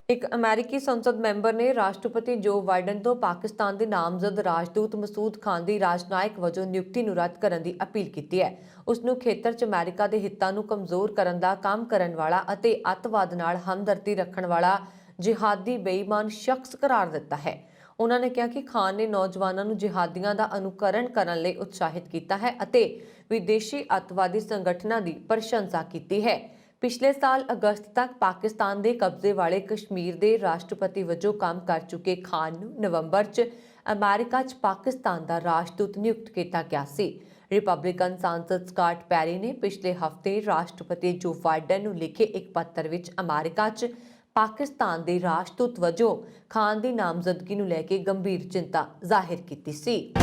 ਇੱਕ ਅਮਰੀਕੀ ਸੰਸਦ ਮੈਂਬਰ ਨੇ ਰਾਸ਼ਟਰਪਤੀ ਜੋ ਬਾਈਡਨ ਤੋਂ ਪਾਕਿਸਤਾਨ ਦੇ ਨਾਮਜ਼ਦ ਰਾਜਦੂਤ ਮਸੂਦ ਖਾਨ ਦੀ ਰਾਜਨਾਇਕ ਵਜੋਂ ਨਿਯੁਕਤੀ ਨੂੰ ਰੱਦ ਕਰਨ ਦੀ ਅਪੀਲ ਕੀਤੀ ਹੈ। ਉਸ ਨੂੰ ਖੇਤਰ 'ਚ ਅਮਰੀਕਾ ਦੇ ਹਿੱਤਾਂ ਨੂੰ ਕਮਜ਼ੋਰ ਕਰਨ ਦਾ ਕੰਮ ਕਰਨ ਵਾਲਾ ਅਤੇ ਅੱਤਵਾਦ ਨਾਲ ਹਮਦਰਦੀ ਰੱਖਣ ਵਾਲਾ ਜਿਹਾਦੀ ਬੇਈਮਾਨ ਸ਼ਖਸ ਕਰਾਰ ਦਿੱਤਾ ਹੈ। ਉਹਨਾਂ ਨੇ ਕਿਹਾ ਕਿ ਖਾਨ ਨੇ ਨੌਜਵਾਨਾਂ ਨੂੰ ਜਿਹਾਦੀਆਂ ਦਾ ਅਨੁਕਰਨ ਕਰਨ ਲਈ ਉਤਸ਼ਾਹਿਤ ਕੀਤਾ ਹੈ ਅਤੇ ਵਿਦੇਸ਼ੀ ਅੱਤਵਾਦੀ ਸੰਗਠਨਾਂ ਦੀ ਪ੍ਰਸ਼ੰਸਾ ਕੀਤੀ ਹੈ। ਪਿਛਲੇ ਸਾਲ ਅਗਸਤ ਤੱਕ ਪਾਕਿਸਤਾਨ ਦੇ ਕਬਜ਼ੇ ਵਾਲੇ ਕਸ਼ਮੀਰ ਦੇ ਰਾਸ਼ਟਰਪਤੀ ਵਜੋਂ ਕੰਮ ਕਰ ਚੁੱਕੇ ਖਾਨ ਨੂੰ ਨਵੰਬਰ 'ਚ ਅਮਰੀਕਾ 'ਚ ਪਾਕਿਸਤਾਨ ਦਾ ਰਾਜਦੂਤ ਨਿਯੁਕਤ ਕੀਤਾ ਗਿਆ ਸੀ। ਰਿਪਬਲਿਕਨ ਸਾਂਸਦ ਸਕਾਟ ਪੈਰੀ ਨੇ ਪਿਛਲੇ ਹਫ਼ਤੇ ਰਾਸ਼ਟਰਪਤੀ ਜੋ ਬਾਈਡਨ ਨੂੰ ਲਿਖੇ ਇੱਕ ਪੱਤਰ ਵਿੱਚ ਅਮਰੀਕਾ 'ਚ ਪਾਕਿਸਤਾਨ ਦੇ ਰਾਜਦੂਤ ਵਜੋਂ ਖਾਨ ਦੀ ਨਾਮਜ਼ਦਗੀ ਨੂੰ ਲੈ ਕੇ ਗੰਭੀਰ ਚਿੰਤਾ ਜ਼ਾਹਿਰ ਕੀਤੀ ਸੀ।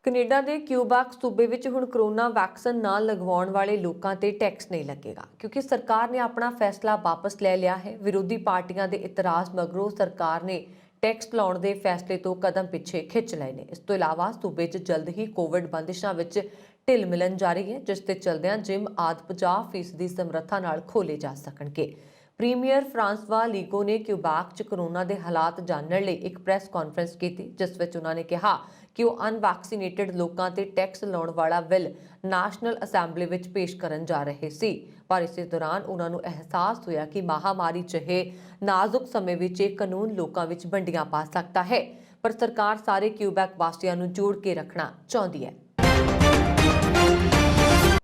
ਕੈਨੇਡਾ ਦੇ ਕਿਊਬੈਕ ਸੂਬੇ ਵਿੱਚ ਹੁਣ ਕਰੋਨਾ ਵੈਕਸੀਨ ਨਾ ਲਗਵਾਉਣ ਵਾਲੇ ਲੋਕਾਂ ਤੇ ਟੈਕਸ ਨਹੀਂ ਲੱਗੇਗਾ ਕਿਉਂਕਿ ਸਰਕਾਰ ਨੇ ਆਪਣਾ ਫੈਸਲਾ ਵਾਪਸ ਲੈ ਲਿਆ ਹੈ। ਵਿਰੋਧੀ ਪਾਰਟੀਆਂ ਦੇ ਇਤਰਾਜ਼ ਮਗਰੋਂ ਸਰਕਾਰ ਨੇ ਟੈਕਸ ਲਾਉਣ ਦੇ ਫੈਸਲੇ ਤੋਂ ਕਦਮ ਪਿੱਛੇ ਖਿੱਚ ਲਏ ਨੇ। ਇਸ ਤੋਂ ਇਲਾਵਾ ਸੂਬੇ 'ਚ ਜਲਦ ਹੀ ਕੋਵਿਡ ਬੰਦਿਸ਼ਾਂ ਵਿੱਚ ਢਿੱਲ ਮਿਲਣ ਜਾਰੀ ਹੈ, ਜਿਸ ਤੇ ਚਲਦਿਆਂ ਜਿਮ ਆਦਿ 50% ਦੀ ਸਮਰੱਥਾ ਨਾਲ ਖੋਲੇ ਜਾ ਸਕਣਗੇ। ਪ੍ਰੀਮੀਅਰ ਫਰਾਂਸਵਾ ਲੀਗੋ ਨੇ ਕਿਊਬੈਕ 'ਚ ਕਰੋਨਾ ਦੇ ਹਾਲਾਤ ਜਾਣਨ ਲਈ ਇੱਕ ਪ੍ਰੈਸ ਕਾਨਫਰੰਸ ਕੀਤੀ, ਜਿਸ ਵਿੱਚ ਉਹਨਾਂ ਨੇ ਕਿਹਾ ਕਿ ਉਹ ਅਨਵੈਕਸੀਨੇਟਡ ਲੋਕਾਂ ਤੇ ਟੈਕਸ ਲਾਉਣ ਵਾਲਾ ਬਿੱਲ ਨੈਸ਼ਨਲ ਅਸੈਂਬਲੀ ਵਿੱਚ ਪੇਸ਼ ਕਰਨ ਜਾ ਰਹੇ ਸੀ। ਪਰ ਇਸੇ ਦੌਰਾਨ ਉਹਨਾਂ ਨੂੰ ਅਹਿਸਾਸ ਹੋਇਆ ਕਿ ਮਹਾਮਾਰੀ ਜਿਹੇ ਨਾਜ਼ੁਕ ਸਮੇਂ ਵਿੱਚ ਇਹ ਕਾਨੂੰਨ ਲੋਕਾਂ ਵਿੱਚ ਵੰਡੀਆਂ ਪਾ ਸਕਦਾ ਹੈ, ਪਰ ਸਰਕਾਰ ਸਾਰੇ ਕਿਊਬੈਕ ਵਾਸੀਆਂ ਨੂੰ ਜੋੜ ਕੇ ਰੱਖਣਾ ਚਾਹੁੰਦੀ ਹੈ।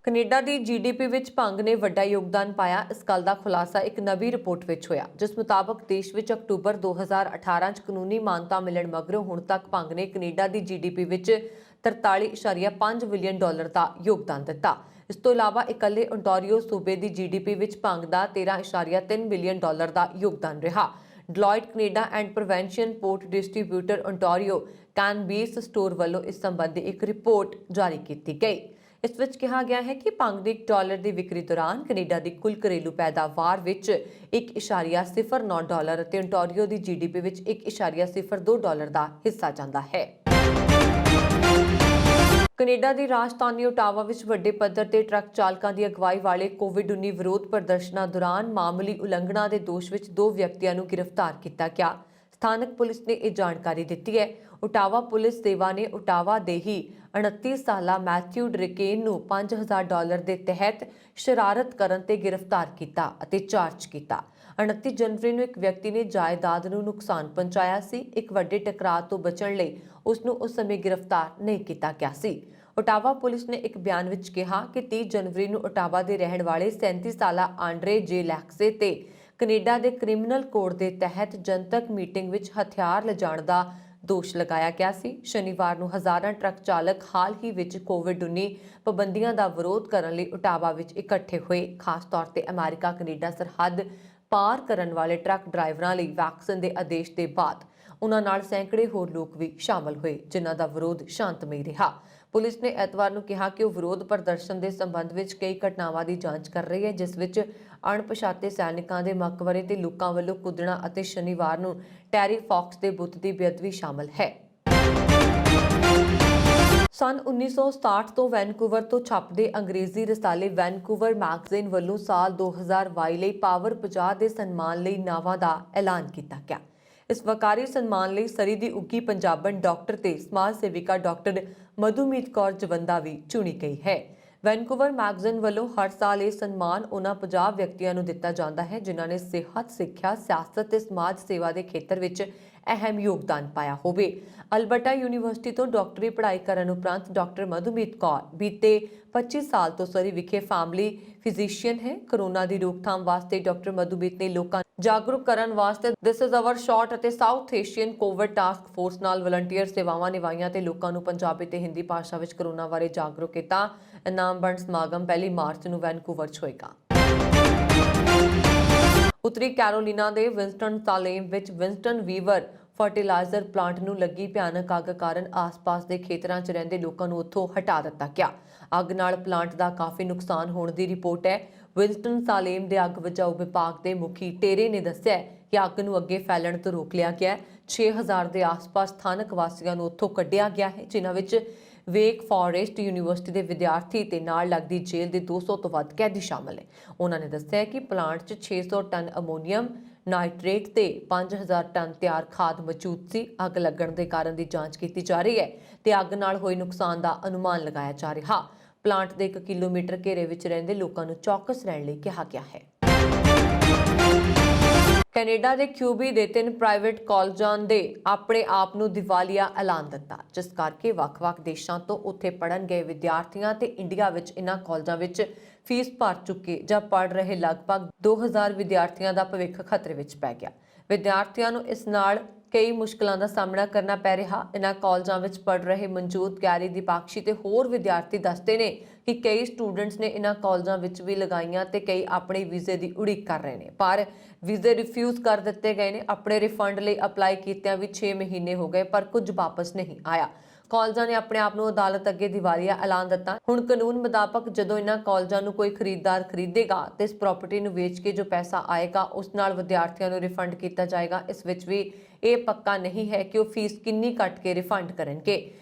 ਕੈਨੇਡਾ ਦੀ GDP ਵਿੱਚ ਭੰਗ ਨੇ ਵੱਡਾ ਯੋਗਦਾਨ ਪਾਇਆ। ਇਸ ਗੱਲ ਦਾ ਖੁਲਾਸਾ ਇੱਕ ਨਵੀਂ ਰਿਪੋਰਟ ਵਿੱਚ ਹੋਇਆ, ਜਿਸ ਮੁਤਾਬਕ ਦੇਸ਼ ਵਿੱਚ ਅਕਤੂਬਰ 2018 'ਚ ਕਾਨੂੰਨੀ ਮਾਨਤਾ ਮਿਲਣ ਮਗਰੋਂ ਹੁਣ ਤੱਕ ਭੰਗ ਨੇ ਕੈਨੇਡਾ ਦੀ GDP ਵਿੱਚ 43.5 ਬਿਲੀਅਨ ਡਾਲਰ ਦਾ ਯੋਗਦਾਨ ਦਿੱਤਾ। ਇਸ ਤੋਂ ਇਲਾਵਾ ਇਕੱਲੇ ਓਨਟਾਰੀਓ ਸੂਬੇ ਦੀ GDP ਵਿੱਚ ਭੰਗ ਦਾ 13.3 ਬਿਲੀਅਨ ਡਾਲਰ ਦਾ ਯੋਗਦਾਨ ਰਿਹਾ। Deloitte Canada and prevention port distributor Ontario cannabis store ਵੱਲੋਂ ਇਸ ਸੰਬੰਧੀ ਇੱਕ ਰਿਪੋਰਟ ਜਾਰੀ ਕੀਤੀ ਗਈ। ਇਸ ਵਿੱਚ ਕਿਹਾ ਗਿਆ ਹੈ ਕਿ ਭੰਗ ਦੀ $1 ਦੀ ਵਿਕਰੀ ਦੌਰਾਨ ਕੈਨੇਡਾ ਦੀ ਕੁੱਲ ਘਰੇਲੂ ਪੈਦਾਵਾਰ ਵਿੱਚ $1.09 ਡਾਲਰ ਅਤੇ ਓਨਟਾਰੀਓ ਦੀ GDP ਵਿੱਚ $1.02 ਡਾਲਰ ਦਾ ਹਿੱਸਾ ਜਾਂਦਾ ਹੈ। ਕੈਨੇਡਾ ਦੀ ਰਾਜਧਾਨੀ ਓਟਾਵਾ ਵਿੱਚ ਵੱਡੇ ਪੱਧਰ ਤੇ ਟਰੱਕ ਚਾਲਕਾਂ ਦੀ ਅਗਵਾਈ ਵਾਲੇ ਕੋਵਿਡ-19 ਵਿਰੋਧ ਪ੍ਰਦਰਸ਼ਨਾਂ ਦੌਰਾਨ ਮਾਮੂਲੀ ਉਲੰਘਣਾ ਦੇ ਦੋਸ਼ ਵਿੱਚ 2 ਵਿਅਕਤੀਆਂ ਨੂੰ ਗ੍ਰਿਫਤਾਰ ਕੀਤਾ ਗਿਆ। ਸਥਾਨਕ ਪੁਲਿਸ ਨੇ ਇਹ ਜਾਣਕਾਰੀ ਦਿੱਤੀ ਹੈ। ਓਟਾਵਾ ਪੁਲਿਸ ਸੇਵਾ ਨੇ ਓਟਾਵਾ ਦੇ ਹੀ 29 ਸਾਲਾ ਮੈਥਿਊ ਡ੍ਰਿਕੇਨ ਨੂੰ $5000 ਦੇ ਤਹਿਤ ਸ਼ਰਾਰਤ ਕਰਨ ਤੇ ਗ੍ਰਿਫਤਾਰ ਕੀਤਾ ਅਤੇ ਚਾਰਜ ਕੀਤਾ। 29 ਜਨਵਰੀ ਨੂੰ ਇੱਕ ਵਿਅਕਤੀ ਨੇ ਜਾਇਦਾਦ ਨੂੰ ਨੁਕਸਾਨ ਪਹੁੰਚਾਇਆ ਸੀ। ਇੱਕ ਵੱਡੇ ਟਕਰਾਅ ਤੋਂ ਬਚਣ ਲਈ ਉਸ ਨੂੰ ਉਸ ਸਮੇਂ ਗ੍ਰਿਫਤਾਰ ਨਹੀਂ ਕੀਤਾ ਗਿਆ ਸੀ। ਓਟਾਵਾ ਪੁਲਿਸ ਨੇ ਇੱਕ ਬਿਆਨ ਵਿੱਚ ਕਿਹਾ ਕਿ 30 ਜਨਵਰੀ ਨੂੰ ਓਟਾਵਾ ਦੇ ਰਹਿਣ ਵਾਲੇ 37 ਸਾਲਾ ਆਂਡਰੇ ਜੇ ਲੈਕਸੇ ਤੇ ਕੈਨੇਡਾ ਦੇ ਕ੍ਰਿਮੀਨਲ ਕੋਡ ਦੇ ਤਹਿਤ ਜਨਤਕ ਮੀਟਿੰਗ ਵਿੱਚ ਹਥਿਆਰ ਲਿਜਾਣ ਦਾ ਦੋਸ਼ ਲਗਾਇਆ ਗਿਆ ਸੀ। ਸ਼ਨੀਵਾਰ ਨੂੰ ਹਜ਼ਾਰਾਂ ਟਰੱਕ ਚਾਲਕ ਹਾਲ ਹੀ ਵਿੱਚ ਕੋਵਿਡ-19 ਪਾਬੰਦੀਆਂ ਦਾ ਵਿਰੋਧ ਕਰਨ ਲਈ ਓਟਾਵਾ ਵਿੱਚ ਇਕੱਠੇ ਹੋਏ। ਖਾਸ ਤੌਰ ਤੇ ਅਮਰੀਕਾ ਕੈਨੇਡਾ ਸਰਹੱਦ ਪਾਰ ਕਰਨ ਵਾਲੇ ਟਰੱਕ ਡਰਾਈਵਰਾਂ ਲਈ ਵੈਕਸੀਨ ਦੇ ਆਦੇਸ਼ ਦੇ ਬਾਅਦ ਉਹਨਾਂ ਨਾਲ ਸੈਂਕੜੇ ਹੋਰ ਲੋਕ ਵੀ ਸ਼ਾਮਲ ਹੋਏ, ਜਿਨ੍ਹਾਂ ਦਾ ਵਿਰੋਧ ਸ਼ਾਂਤਮਈ ਰਿਹਾ। ਪੁਲਿਸ ਨੇ ਐਤਵਾਰ ਨੂੰ ਕਿਹਾ ਕਿ ਉਹ ਵਿਰੋਧ ਪ੍ਰਦਰਸ਼ਨ ਦੇ ਸੰਬੰਧ ਵਿੱਚ ਕਈ ਘਟਨਾਵਾਂ ਦੀ ਜਾਂਚ ਕਰ ਰਹੀ ਹੈ, ਜਿਸ ਵਿੱਚ ਅਣਪਛਾਤੇ ਸੈਨਿਕਾਂ ਦੇ ਮਕਬਰੇ ਤੇ ਲੋਕਾਂ ਵੱਲੋਂ ਕੁੱਦਣਾ ਅਤੇ ਸ਼ਨੀਵਾਰ ਨੂੰ ਟੈਰੀ ਫੌਕਸ ਦੇ ਬੁੱਤ ਦੀ ਬੇਅਦਬੀ ਸ਼ਾਮਲ ਹੈ। ਸਨ 1967 ਤੋਂ ਵੈਨਕੂਵਰ ਤੋਂ ਛਪਦੇ ਅੰਗਰੇਜ਼ੀ ਰਸਾਲੇ ਵੈਨਕੂਵਰ ਮੈਗਜ਼ੀਨ ਵੱਲੋਂ ਸਾਲ 2022 ਲਈ ਪਾਵਰ 50 ਦੇ ਸਨਮਾਨ ਲਈ ਨਾਵਾਂ ਦਾ ਐਲਾਨ ਕੀਤਾ ਗਿਆ। ਇਸ ਵਕਾਰੀ ਸਨਮਾਨ ਲਈ ਸਰੀ ਦੀ ਉੱਗੀ ਪੰਜਾਬਣ ਡਾਕਟਰ ਤੇ ਸਮਾਜ ਸੇਵਿਕਾ ਡਾਕਟਰ ਮਧੂਮੀਤ ਕੌਰ ਜਵੰਦਾ ਵੀ ਚੁਣੀ ਗਈ ਹੈ। ਵੈਨਕੂਵਰ ਮੈਗਜ਼ੀਨ ਵੱਲੋਂ ਹਰ ਸਾਲ ਇਹ ਸਨਮਾਨ ਉਹਨਾਂ 50 ਵਿਅਕਤੀਆਂ ਨੂੰ ਦਿੱਤਾ ਜਾਂਦਾ ਹੈ ਜਿਨ੍ਹਾਂ ਨੇ ਸਿਹਤ, ਸਿੱਖਿਆ, ਸਿਆਸਤ ਤੇ ਸਮਾਜ ਸੇਵਾ ਦੇ ਖੇਤਰ ਵਿੱਚ ਅਹਿਮ ਯੋਗਦਾਨ ਪਾਇਆ ਹੋਵੇ। ਅਲਬਰਟਾ ਯੂਨੀਵਰਸਿਟੀ ਤੋਂ ਡਾਕਟਰੀ ਪੜ੍ਹਾਈ ਕਰਨ ਉਪਰੰਤ ਡਾਕਟਰ ਮਧੂਮੀਤ ਕੌਰ ਬੀਤੇ 25 ਸਾਲ ਤੋਂ ਸਰੀ ਵਿਖੇ ਫੈਮਿਲੀ ਫਿਜ਼ੀਸ਼ੀਅਨ ਹੈ। ਕੋਰੋਨਾ ਦੀ ਰੋਕਥਾਮ ਵਾਸਤੇ ਡਾਕਟਰ ਮਧੂਮੀਤ ਨੇ ਲੋਕਾਂ ਨੂੰ ਜਾਗਰੂਕ ਕਰਨ ਵਾਸਤੇ ਦਿਸ ਇਜ਼ ਆਵਰ ਸ਼ਾਟ ਅਤੇ south Asian Covid task force ਨਾਲ ਵਲੰਟੀਅਰ ਸੇਵਾਵਾਂ ਨਿਭਾਈਆਂ ਤੇ ਲੋਕਾਂ ਨੂੰ ਪੰਜਾਬੀ ਤੇ ਹਿੰਦੀ ਭਾਸ਼ਾ ਵਿੱਚ ਕੋਰੋਨਾ ਬਾਰੇ ਜਾਗਰੂਕ ਕੀਤਾ। ਇਨਾਮ ਵੰਡ ਸਮਾਗਮ 1 ਮਾਰਚ ਨੂੰ ਵੈਨਕੂਵਰ 'ਚ ਹੋਏਗਾ। ਉੱਤਰੀ ਕੈਰੋਲੀਨਾ ਦੇ ਵਿੰਸਟਨ ਸਾਲੇਮ ਵਿੱਚ ਵਿੰਸਟਨ ਵੀਵਰ ਫਰਟੀਲਾਈਜ਼ਰ ਪਲਾਂਟ ਨੂੰ ਲੱਗੀ ਭਿਆਨਕ ਅੱਗ ਕਾਰਨ ਆਸ-ਪਾਸ ਦੇ ਖੇਤਰਾਂ 'ਚ ਰਹਿੰਦੇ ਲੋਕਾਂ ਨੂੰ ਉੱਥੋਂ ਹਟਾ ਦਿੱਤਾ ਗਿਆ। ਅੱਗ ਨਾਲ ਪਲਾਂਟ ਦਾ ਕਾਫੀ ਨੁਕਸਾਨ ਹੋਣ ਦੀ ਰਿਪੋਰਟ ਹੈ। ਵਿੰਸਟਨ ਸਾਲੇਮ ਦੇ ਅੱਗ ਬਚਾਓ ਵਿਭਾਗ ਦੇ ਮੁਖੀ ਟੇਰੇ ਨੇ ਦੱਸਿਆ ਕਿ ਅੱਗ ਨੂੰ ਅੱਗੇ ਫੈਲਣ ਤੋਂ ਰੋਕ ਲਿਆ ਗਿਆ। 6000 ਦੇ ਆਸ-ਪਾਸ ਸਥਾਨਕ ਵਾਸੀਆਂ ਨੂੰ ਉੱਥੋਂ ਕੱਢਿਆ ਗਿਆ ਹੈ, ਜਿਨ੍ਹਾਂ ਵਿੱਚ ਵੇਕ ਫੋਰੈਸਟ ਯੂਨੀਵਰਸਿਟੀ ਦੇ ਵਿਦਿਆਰਥੀ ਤੇ ਨਾਲ ਲੱਗਦੀ ਜੇਲ੍ਹ ਦੇ 200 ਤੋਂ ਵੱਧ ਕੈਦੀ ਸ਼ਾਮਲ ਹੈ। ਉਹਨਾਂ ਨੇ ਦੱਸਿਆ ਕਿ ਪਲਾਂਟ 'ਚ 600 ਟਨ ਅਮੋਨੀਅਮ ਨਾਈਟ੍ਰੇਟ ਤੇ 5000 ਟਨ ਤਿਆਰ ਖਾਦ ਮੌਜੂਦ ਸੀ। ਅੱਗ ਲੱਗਣ ਦੇ ਕਾਰਨ ਦੀ ਜਾਂਚ ਕੀਤੀ ਜਾ ਰਹੀ ਹੈ ਤੇ ਅੱਗ ਨਾਲ ਹੋਏ ਨੁਕਸਾਨ ਦਾ ਅਨੁਮਾਨ ਲਗਾਇਆ ਜਾ ਰਿਹਾ। ਪਲਾਂਟ ਦੇ 1 ਕਿਲੋਮੀਟਰ ਘੇਰੇ ਵਿੱਚ ਰਹਿੰਦੇ ਲੋਕਾਂ ਨੂੰ ਚੌਕਸ ਰਹਿਣ ਲਈ ਕਿਹਾ ਗਿਆ ਹੈ। ਕੈਨੇਡਾ ਦੇ ਕਿਊਬੀ ਦੇ 3 ਪ੍ਰਾਈਵੇਟ ਕਾਲਜਾਂ ਦੇ ਆਪਣੇ ਆਪ ਨੂੰ ਦਿਵਾਲੀਆ ਐਲਾਨ ਦਿੱਤਾ, ਜਿਸ ਕਰਕੇ ਵੱਖ-ਵੱਖ ਦੇਸ਼ਾਂ ਤੋਂ ਉੱਥੇ ਪੜ੍ਹਨ ਗਏ ਵਿਦਿਆਰਥੀਆਂ ਤੇ ਇੰਡੀਆ ਵਿੱਚ ਇਨ੍ਹਾਂ ਕਾਲਜਾਂ ਵਿੱਚ ਫੀਸ ਭਰ ਚੁੱਕੇ ਜਾਂ ਪੜ੍ਹ ਰਹੇ ਲਗਭਗ 2000 ਵਿਦਿਆਰਥੀਆਂ ਦਾ ਭਵਿੱਖ ਖਤਰੇ ਵਿੱਚ ਪੈ ਗਿਆ। ਵਿਦਿਆਰਥੀਆਂ ਨੂੰ ਇਸ ਨਾਲ ਕਈ ਮੁਸ਼ਕਲਾਂ ਦਾ ਸਾਹਮਣਾ ਕਰਨਾ ਪੈ ਰਿਹਾ। ਇਨ੍ਹਾਂ ਕਾਲਜਾਂ ਵਿੱਚ ਪੜ੍ਹ ਰਹੇ ਮਨਜੂਤ, ਗੈਰੀ, ਦੀਪਾਕਸ਼ੀ ਤੇ ਹੋਰ ਵਿਦਿਆਰਥੀ ਦੱਸਦੇ ਨੇ ਕਿ ਕਈ ਸਟੂਡੈਂਟਸ ਨੇ ਇਨ੍ਹਾਂ ਕਾਲਜਾਂ ਵਿੱਚ ਵੀ ਲਗਾਈਆਂ ਤੇ ਕਈ ਆਪਣੇ ਵੀਜ਼ੇ ਦੀ ਉਡੀਕ ਕਰ ਰਹੇ ਨੇ, ਪਰ ਵੀਜ਼ੇ ਰਿਫਿਊਜ਼ ਕਰ ਦਿੱਤੇ ਗਏ ਨੇ। ਆਪਣੇ ਰਿਫੰਡ ਲਈ ਅਪਲਾਈ ਕੀਤਿਆਂ ਵੀ 6 ਮਹੀਨੇ ਹੋ ਗਏ, ਪਰ ਕੁਝ ਵਾਪਸ ਨਹੀਂ ਆਇਆ। ਕਾਲਜਾਂ ਨੇ ਆਪਣੇ ਆਪ ਨੂੰ ਅਦਾਲਤ ਅੱਗੇ ਦਿਵਾਲੀਆ ਐਲਾਨ ਦਿੱਤਾ। ਹੁਣ ਕਾਨੂੰਨ ਮੁਤਾਬਕ ਜਦੋਂ ਇਨ੍ਹਾਂ ਕਾਲਜਾਂ ਨੂੰ ਕੋਈ ਖਰੀਦਦਾਰ ਖਰੀਦੇਗਾ ਤੇ ਇਸ ਪ੍ਰਾਪਰਟੀ ਨੂੰ ਵੇਚ ਕੇ ਜੋ ਪੈਸਾ ਆਏਗਾ ਉਸ ਨਾਲ ਵਿਦਿਆਰਥੀਆਂ ਨੂੰ ਰਿਫੰਡ ਕੀਤਾ ਜਾਏਗਾ। ਇਸ ਵਿੱਚ ਵੀ ਇਹ ਪੱਕਾ ਨਹੀਂ ਹੈ ਕਿ ਉਹ ਫੀਸ ਕਿੰਨੀ ਕੱਟ ਕੇ ਰਿਫੰਡ ਕਰਨਗੇ।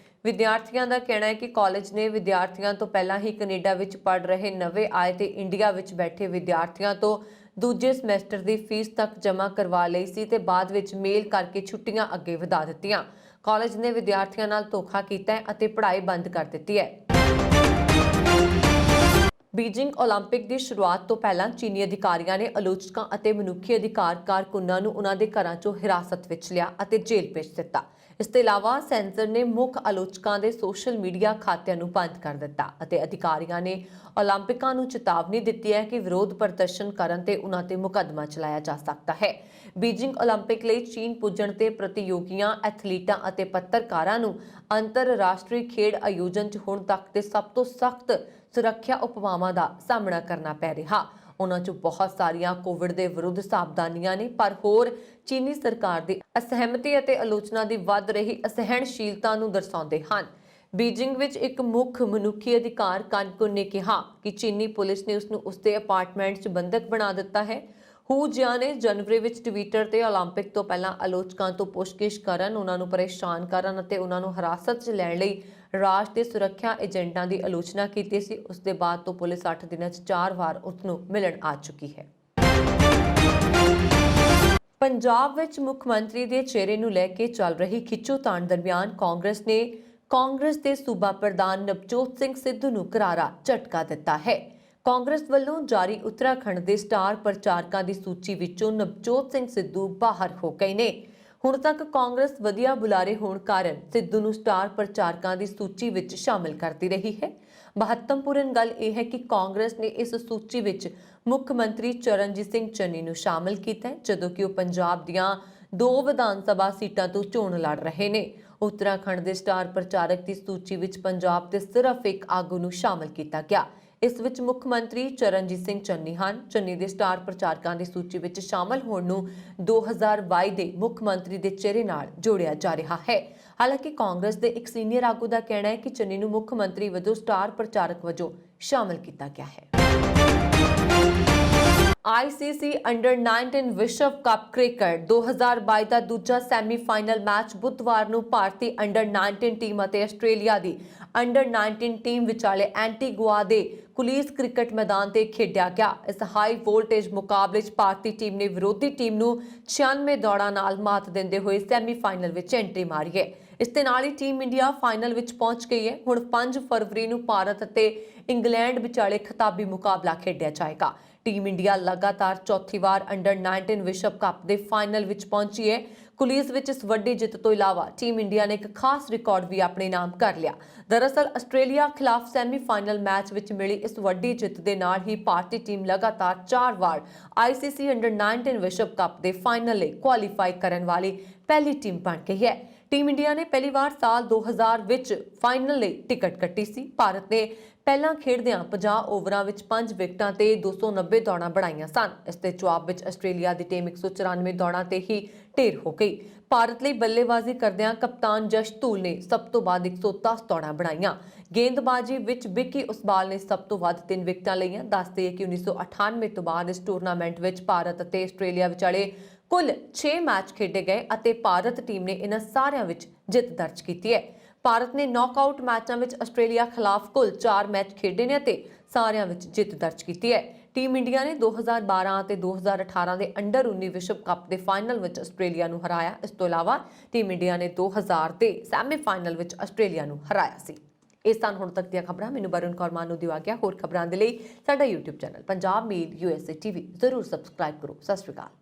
ਵਿਦਿਆਰਥੀਆਂ ਦਾ ਕਹਿਣਾ ਹੈ ਕਿ ਕਾਲਜ ਨੇ ਵਿਦਿਆਰਥੀਆਂ ਤੋਂ ਪਹਿਲਾਂ ਹੀ ਕੈਨੇਡਾ ਵਿੱਚ ਪੜ੍ਹ ਰਹੇ ਨਵੇਂ ਆਏ ਤੇ ਇੰਡੀਆ ਵਿੱਚ ਬੈਠੇ ਵਿਦਿਆਰਥੀਆਂ ਤੋਂ ਦੂਜੇ ਸਮੈਸਟਰ ਦੀ ਫੀਸ ਤੱਕ ਜਮ੍ਹਾਂ ਕਰਵਾ ਲਈ ਸੀ ਤੇ ਬਾਅਦ ਵਿੱਚ ਮੇਲ ਕਰਕੇ ਛੁੱਟੀਆਂ ਅੱਗੇ ਵਧਾ ਦਿੱਤੀਆਂ। ਕਾਲਜ ਨੇ ਵਿਦਿਆਰਥੀਆਂ ਨਾਲ ਧੋਖਾ ਕੀਤਾ ਹੈ ਅਤੇ ਪੜ੍ਹਾਈ ਬੰਦ ਕਰ ਦਿੱਤੀ ਹੈ। ਬੀਜਿੰਗ ਓਲੰਪਿਕ ਦੀ ਸ਼ੁਰੂਆਤ ਤੋਂ ਪਹਿਲਾਂ ਚੀਨੀ ਅਧਿਕਾਰੀਆਂ ਨੇ ਆਲੋਚਕਾਂ ਅਤੇ ਮਨੁੱਖੀ ਅਧਿਕਾਰ ਕਾਰਕੁਨਾਂ ਨੂੰ ਉਹਨਾਂ ਦੇ ਘਰਾਂ 'ਚੋਂ ਹਿਰਾਸਤ ਵਿੱਚ ਲਿਆ ਅਤੇ ਜੇਲ੍ਹ ਭੇਜ ਦਿੱਤਾ। ਇਸ ਤੋਂ ਇਲਾਵਾ ਸੈਂਸਰ ਨੇ ਮੁੱਖ ਆਲੋਚਕਾਂ ਦੇ ਸੋਸ਼ਲ ਮੀਡੀਆ ਖਾਤਿਆਂ ਨੂੰ ਬੰਦ ਕਰ ਦਿੱਤਾ ਅਤੇ ਅਧਿਕਾਰੀਆਂ ਨੇ ਓਲੰਪਿਕਾਂ ਨੂੰ ਚੇਤਾਵਨੀ ਦਿੱਤੀ ਹੈ ਕਿ ਵਿਰੋਧ ਪ੍ਰਦਰਸ਼ਨ ਕਰਨ ਤੇ ਉਹਨਾਂ ਤੇ ਮੁਕੱਦਮਾ ਚਲਾਇਆ ਜਾ ਸਕਦਾ ਹੈ। ਬੀਜਿੰਗ ਓਲੰਪਿਕ ਲਈ ਚੀਨ ਪੁੱਜਣ ਤੇ ਪ੍ਰਤੀਯੋਗੀਆਂ, ਐਥਲੀਟਾਂ ਅਤੇ ਪੱਤਰਕਾਰਾਂ ਨੂੰ ਅੰਤਰਰਾਸ਼ਟਰੀ ਖੇਡ ਆਯੋਜਨ 'ਚ ਹੁਣ ਤੱਕ ਦੇ ਸਭ ਤੋਂ ਸਖਤ ਸੁਰੱਖਿਆ ਉਪਾਵਾਂ ਦਾ ਸਾਹਮਣਾ ਕਰਨਾ ਪੈ ਰਿਹਾ। ਉਹਨਾਂ 'ਚ ਬਹੁਤ ਸਾਰੀਆਂ ਕੋਵਿਡ ਦੇ ਵਿਰੁੱਧ ਸਾਵਧਾਨੀਆਂ ਨੇ, ਪਰ ਹੋਰ ਚੀਨੀ ਸਰਕਾਰ ਦੀ ਅਸਹਿਮਤੀ ਅਤੇ ਆਲੋਚਨਾ ਦੀ ਵੱਧ ਰਹੀ ਅਸਹਿਣਸ਼ੀਲਤਾ ਨੂੰ ਦਰਸਾਉਂਦੇ ਹਨ। ਬੀਜਿੰਗ ਵਿੱਚ ਇੱਕ ਮੁੱਖ ਮਨੁੱਖੀ ਅਧਿਕਾਰ ਕਾਰਕੁਨ ਨੇ ਕਿਹਾ ਕਿ ਚੀਨੀ ਪੁਲਿਸ ਨੇ ਉਸ ਨੂੰ ਉਸਦੇ ਅਪਾਰਟਮੈਂਟ 'ਚ ਬੰਦਕ ਬਣਾ ਦਿੱਤਾ ਹੈ। ਹੂ ਜਿਆ ਨੇ ਜਨਵਰੀ ਵਿੱਚ ਟਵਿੱਟਰ ਤੇ ਓਲੰਪਿਕ ਤੋਂ ਪਹਿਲਾਂ ਆਲੋਚਕਾਂ ਤੋਂ ਪੁੱਛਗਿੱਛ ਕਰਨ, ਉਹਨਾਂ ਨੂੰ ਪਰੇਸ਼ਾਨ ਕਰਨ ਅਤੇ ਉਹਨਾਂ ਨੂੰ ਹਿਰਾਸਤ 'ਚ ਲੈਣ ਲਈ ਰਾਜ ਦੇ ਸੁਰੱਖਿਆ ਏਜੰਟਾਂ ਦੀ ਆਲੋਚਨਾ ਕੀਤੀ ਸੀ। ਉਸ ਦੇ ਬਾਅਦ ਤੋਂ ਪੁਲਿਸ 8 ਦਿਨਾਂ 'ਚ 4 ਵਾਰ ਉਸ ਨੂੰ ਮਿਲਣ ਆ ਚੁੱਕੀ ਹੈ। ਪੰਜਾਬ ਵਿੱਚ ਮੁੱਖ ਮੰਤਰੀ ਦੇ ਚਿਹਰੇ ਨੂੰ ਲੈ ਕੇ ਚੱਲ ਰਹੀ ਖਿੱਚੋਤਾਣ ਦਰਮਿਆਨ ਕਾਂਗਰਸ ਦੇ ਸੂਬਾ ਪ੍ਰਧਾਨ ਨਵਜੋਤ ਸਿੰਘ ਸਿੱਧੂ ਨੂੰ ਕਰਾਰਾ ਝਟਕਾ ਦਿੱਤਾ ਹੈ। ਕਾਂਗਰਸ ਵੱਲੋਂ ਜਾਰੀ ਉੱਤਰਾਖੰਡ ਦੇ ਸਟਾਰ ਪ੍ਰਚਾਰਕਾਂ ਦੀ ਸੂਚੀ ਵਿੱਚੋਂ ਨਵਜੋਤ ਸਿੰਘ ਸਿੱਧੂ ਬਾਹਰ ਹੋ ਗਏ ਨੇ। ਹੁਣ ਤੱਕ ਕਾਂਗਰਸ ਵਧੀਆ ਬੁਲਾਰੇ ਹੋਣ ਕਾਰਨ ਸਿੱਧੂ ਨੂੰ ਸਟਾਰ ਪ੍ਰਚਾਰਕਾਂ ਦੀ ਸੂਚੀ ਵਿੱਚ ਸ਼ਾਮਲ ਕਰਦੀ ਰਹੀ ਹੈ। ਮਹੱਤਵਪੂਰਨ ਗੱਲ ਇਹ ਹੈ ਕਿ ਕਾਂਗਰਸ ਨੇ ਇਸ ਸੂਚੀ ਵਿੱਚ ਮੁੱਖ ਮੰਤਰੀ ਚਰਨਜੀਤ ਸਿੰਘ ਚੰਨੀ ਨੂੰ ਸ਼ਾਮਲ ਕੀਤਾ ਹੈ, ਜਦੋਂ ਕਿ ਉਹ ਪੰਜਾਬ ਦੀਆਂ 2 ਵਿਧਾਨ ਸਭਾ ਸੀਟਾਂ ਤੋਂ ਚੋਣ ਲੜ ਰਹੇ ਨੇ। ਉੱਤਰਾਖੰਡ ਦੇ ਸਟਾਰ ਪ੍ਰਚਾਰਕ ਦੀ ਸੂਚੀ ਵਿੱਚ ਪੰਜਾਬ ਦੇ ਸਿਰਫ ਇੱਕ ਆਗੂ ਨੂੰ ਸ਼ਾਮਲ ਕੀਤਾ ਗਿਆ। ਇਸ ਵਿੱਚ ਮੁੱਖ ਮੰਤਰੀ ਚਰਨਜੀਤ ਸਿੰਘ ਚੰਨੀ ਹਨ। ਚੰਨੀ ਦੇ ਸਟਾਰ ਪ੍ਰਚਾਰਕਾਂ ਦੀ ਸੂਚੀ ਵਿੱਚ ਸ਼ਾਮਲ ਹੋਣ ਨੂੰ 2022 ਦੇ ਮੁੱਖ ਮੰਤਰੀ ਦੇ ਚਿਹਰੇ ਨਾਲ ਜੋੜਿਆ ਜਾ ਰਿਹਾ ਹੈ। ਹਾਲਾਂਕਿ ਕਾਂਗਰਸ ਦੇ ਇੱਕ ਸੀਨੀਅਰ ਆਗੂ ਦਾ ਕਹਿਣਾ ਹੈ ਕਿ ਚੰਨੀ ਨੂੰ ਮੁੱਖ ਮੰਤਰੀ ਵਜੋਂ ਸਟਾਰ ਪ੍ਰਚਾਰਕ ਵਜੋਂ ਸ਼ਾਮਲ ਕੀਤਾ ਗਿਆ ਹੈ। ICC ਅੰਡਰ 19 ਵਿਸ਼ਵ ਕੱਪ ਕ੍ਰਿਕਟ 2022 ਦਾ ਦੂਜਾ ਸੈਮੀਫਾਈਨਲ ਮੈਚ ਬੁੱਧਵਾਰ ਨੂੰ ਭਾਰਤੀ ਅੰਡਰ 19 ਟੀਮ ਅਤੇ ਆਸਟ੍ਰੇਲੀਆ ਦੀ ਅੰਡਰ 19 ਟੀਮ ਵਿਚਾਲੇ ਐਂਟੀਗੁਆ ਦੇ ਕੁਲੀਸ ਕ੍ਰਿਕਟ ਮੈਦਾਨ ਤੇ ਖੇਡਿਆ ਗਿਆ। ਇਸ ਹਾਈ ਵੋਲਟੇਜ ਮੁਕਾਬਲੇ 'ਚ ਭਾਰਤੀ ਟੀਮ ਨੇ ਵਿਰੋਧੀ ਟੀਮ ਨੂੰ 96 ਦੌੜਾਂ ਨਾਲ ਮਾਤ ਦਿੰਦੇ ਹੋਏ ਸੈਮੀਫਾਈਨਲ ਵਿੱਚ ਐਂਟਰੀ ਮਾਰੀ ਹੈ। ਇਸ ਦੇ ਨਾਲ ਹੀ ਟੀਮ ਇੰਡੀਆ ਫਾਈਨਲ ਵਿੱਚ ਪਹੁੰਚ ਗਈ ਹੈ। ਹੁਣ 5 ਫਰਵਰੀ ਨੂੰ ਭਾਰਤ ਅਤੇ ਇੰਗਲੈਂਡ ਵਿਚਾਲੇ ਖਿਤਾਬੀ ਮੁਕਾਬਲਾ ਖੇਡਿਆ ਜਾਏਗਾ। ਟੀਮ ਇੰਡੀਆ ਲਗਾਤਾਰ ਚੌਥੀ ਵਾਰ ਅੰਡਰ 19 ਵਿਸ਼ਵ ਕੱਪ ਦੇ ਫਾਈਨਲ ਵਿੱਚ ਪਹੁੰਚੀ ਹੈ। ਕੁਲੀਜ਼ ਵਿੱਚ ਇਸ ਵੱਡੀ ਜਿੱਤ ਤੋਂ ਇਲਾਵਾ ਟੀਮ ਇੰਡੀਆ ਨੇ ਇੱਕ ਖਾਸ ਰਿਕਾਰਡ ਵੀ ਆਪਣੇ ਨਾਮ ਕਰ ਲਿਆ। ਦਰਅਸਲ ਆਸਟ੍ਰੇਲੀਆ ਖਿਲਾਫ ਸੈਮੀਫਾਈਨਲ ਮੈਚ ਵਿੱਚ ਮਿਲੀ ਇਸ ਵੱਡੀ ਜਿੱਤ ਦੇ ਨਾਲ ਹੀ ਭਾਰਤੀ ਟੀਮ ਲਗਾਤਾਰ 4 ਵਾਰ ICC ਅੰਡਰ-19 ਵਿਸ਼ਵ ਕੱਪ ਦੇ ਫਾਈਨਲ ਲਈ ਕੁਆਲੀਫਾਈ ਕਰਨ ਵਾਲੀ ਪਹਿਲੀ ਟੀਮ ਬਣ ਗਈ ਹੈ। ਟੀਮ ਇੰਡੀਆ ਨੇ ਪਹਿਲੀ ਵਾਰ ਸਾਲ 2000 ਵਿੱਚ ਫਾਈਨਲ ਲਈ ਟਿਕਟ ਕੱਟੀ ਸੀ। ਭਾਰਤ ਨੇ ਪਹਿਲਾਂ ਖੇਡਦਿਆਂ 50 ਓਵਰਾਂ ਵਿੱਚ 5 ਵਿਕਟਾਂ ਤੇ 290 ਦੌੜਾਂ ਬਣਾਈਆਂ ਸਨ। ਇਸ ਦੇ ਜਵਾਬ ਵਿੱਚ ਆਸਟ੍ਰੇਲੀਆ ਦੀ ਟੀਮ 194 ਦੌੜਾਂ ਤੇ ਹੀ ਢੇਰ ਹੋ ਗਈ। ਭਾਰਤ ਲਈ ਬੱਲੇਬਾਜ਼ੀ ਕਰਦਿਆਂ ਕਪਤਾਨ ਜਸ਼ ਧੂਲ ਨੇ ਸਭ ਤੋਂ ਵੱਧ 110 ਦੌੜਾਂ ਬਣਾਈਆਂ। ਗੇਂਦਬਾਜ਼ੀ ਵਿੱਚ ਵਿੱਕੀ ਉਸਬਾਲ ਨੇ ਸਭ ਤੋਂ ਵੱਧ 3 ਵਿਕਟਾਂ ਲਈਆਂ। ਦੱਸਦੇ ਕਿ 1998 ਤੋਂ ਬਾਅਦ ਇਸ ਟੂਰਨਾਮੈਂਟ ਵਿੱਚ ਭਾਰਤ ਅਤੇ ਆਸਟ੍ਰੇਲੀਆ ਵਿਚਾਲੇ ਕੁੱਲ 6 ਮੈਚ ਖੇਡੇ ਗਏ ਅਤੇ ਭਾਰਤ ਟੀਮ ਨੇ ਇਹਨਾਂ ਸਾਰਿਆਂ ਵਿੱਚ ਜਿੱਤ ਦਰਜ ਕੀਤੀ ਹੈ। ਭਾਰਤ ਨੇ ਨੌਕਆਊਟ ਮੈਚਾਂ ਵਿੱਚ ਆਸਟ੍ਰੇਲੀਆ ਖਿਲਾਫ ਕੁੱਲ 4 ਮੈਚ ਖੇਡੇ ਨੇ ਅਤੇ ਸਾਰਿਆਂ ਵਿੱਚ ਜਿੱਤ ਦਰਜ ਕੀਤੀ ਹੈ। ਟੀਮ ਇੰਡੀਆ ਨੇ 2012 ਅਤੇ 2018 ਦੇ ਅੰਡਰ-19 ਵਿਸ਼ਵ ਕੱਪ ਦੇ ਫਾਈਨਲ ਵਿੱਚ ਆਸਟ੍ਰੇਲੀਆ ਨੂੰ ਹਰਾਇਆ। ਇਸ ਤੋਂ ਇਲਾਵਾ ਟੀਮ ਇੰਡੀਆ ਨੇ 2000 ਦੇ ਸੈਮੀਫਾਈਨਲ ਵਿੱਚ ਆਸਟ੍ਰੇਲੀਆ ਨੂੰ ਹਰਾਇਆ ਸੀ। ਇਹ ਸਨ ਹੁਣ ਤੱਕ ਦੀਆਂ ਖਬਰਾਂ। ਮੈਨੂੰ ਵਰੁਣ ਕੌਰ ਮਾਨੂ ਦੀ ਆਗਿਆ। ਹੋਰ ਖਬਰਾਂ ਦੇ ਲਈ ਸਾਡਾ YouTube ਚੈਨਲ ਪੰਜਾਬ ਮੇਲ USA TV ਜ਼ਰੂਰ ਸਬਸਕ੍ਰਾਈਬ ਕਰੋ। ਸਤਿ ਸ਼੍ਰੀ ਅਕਾਲ।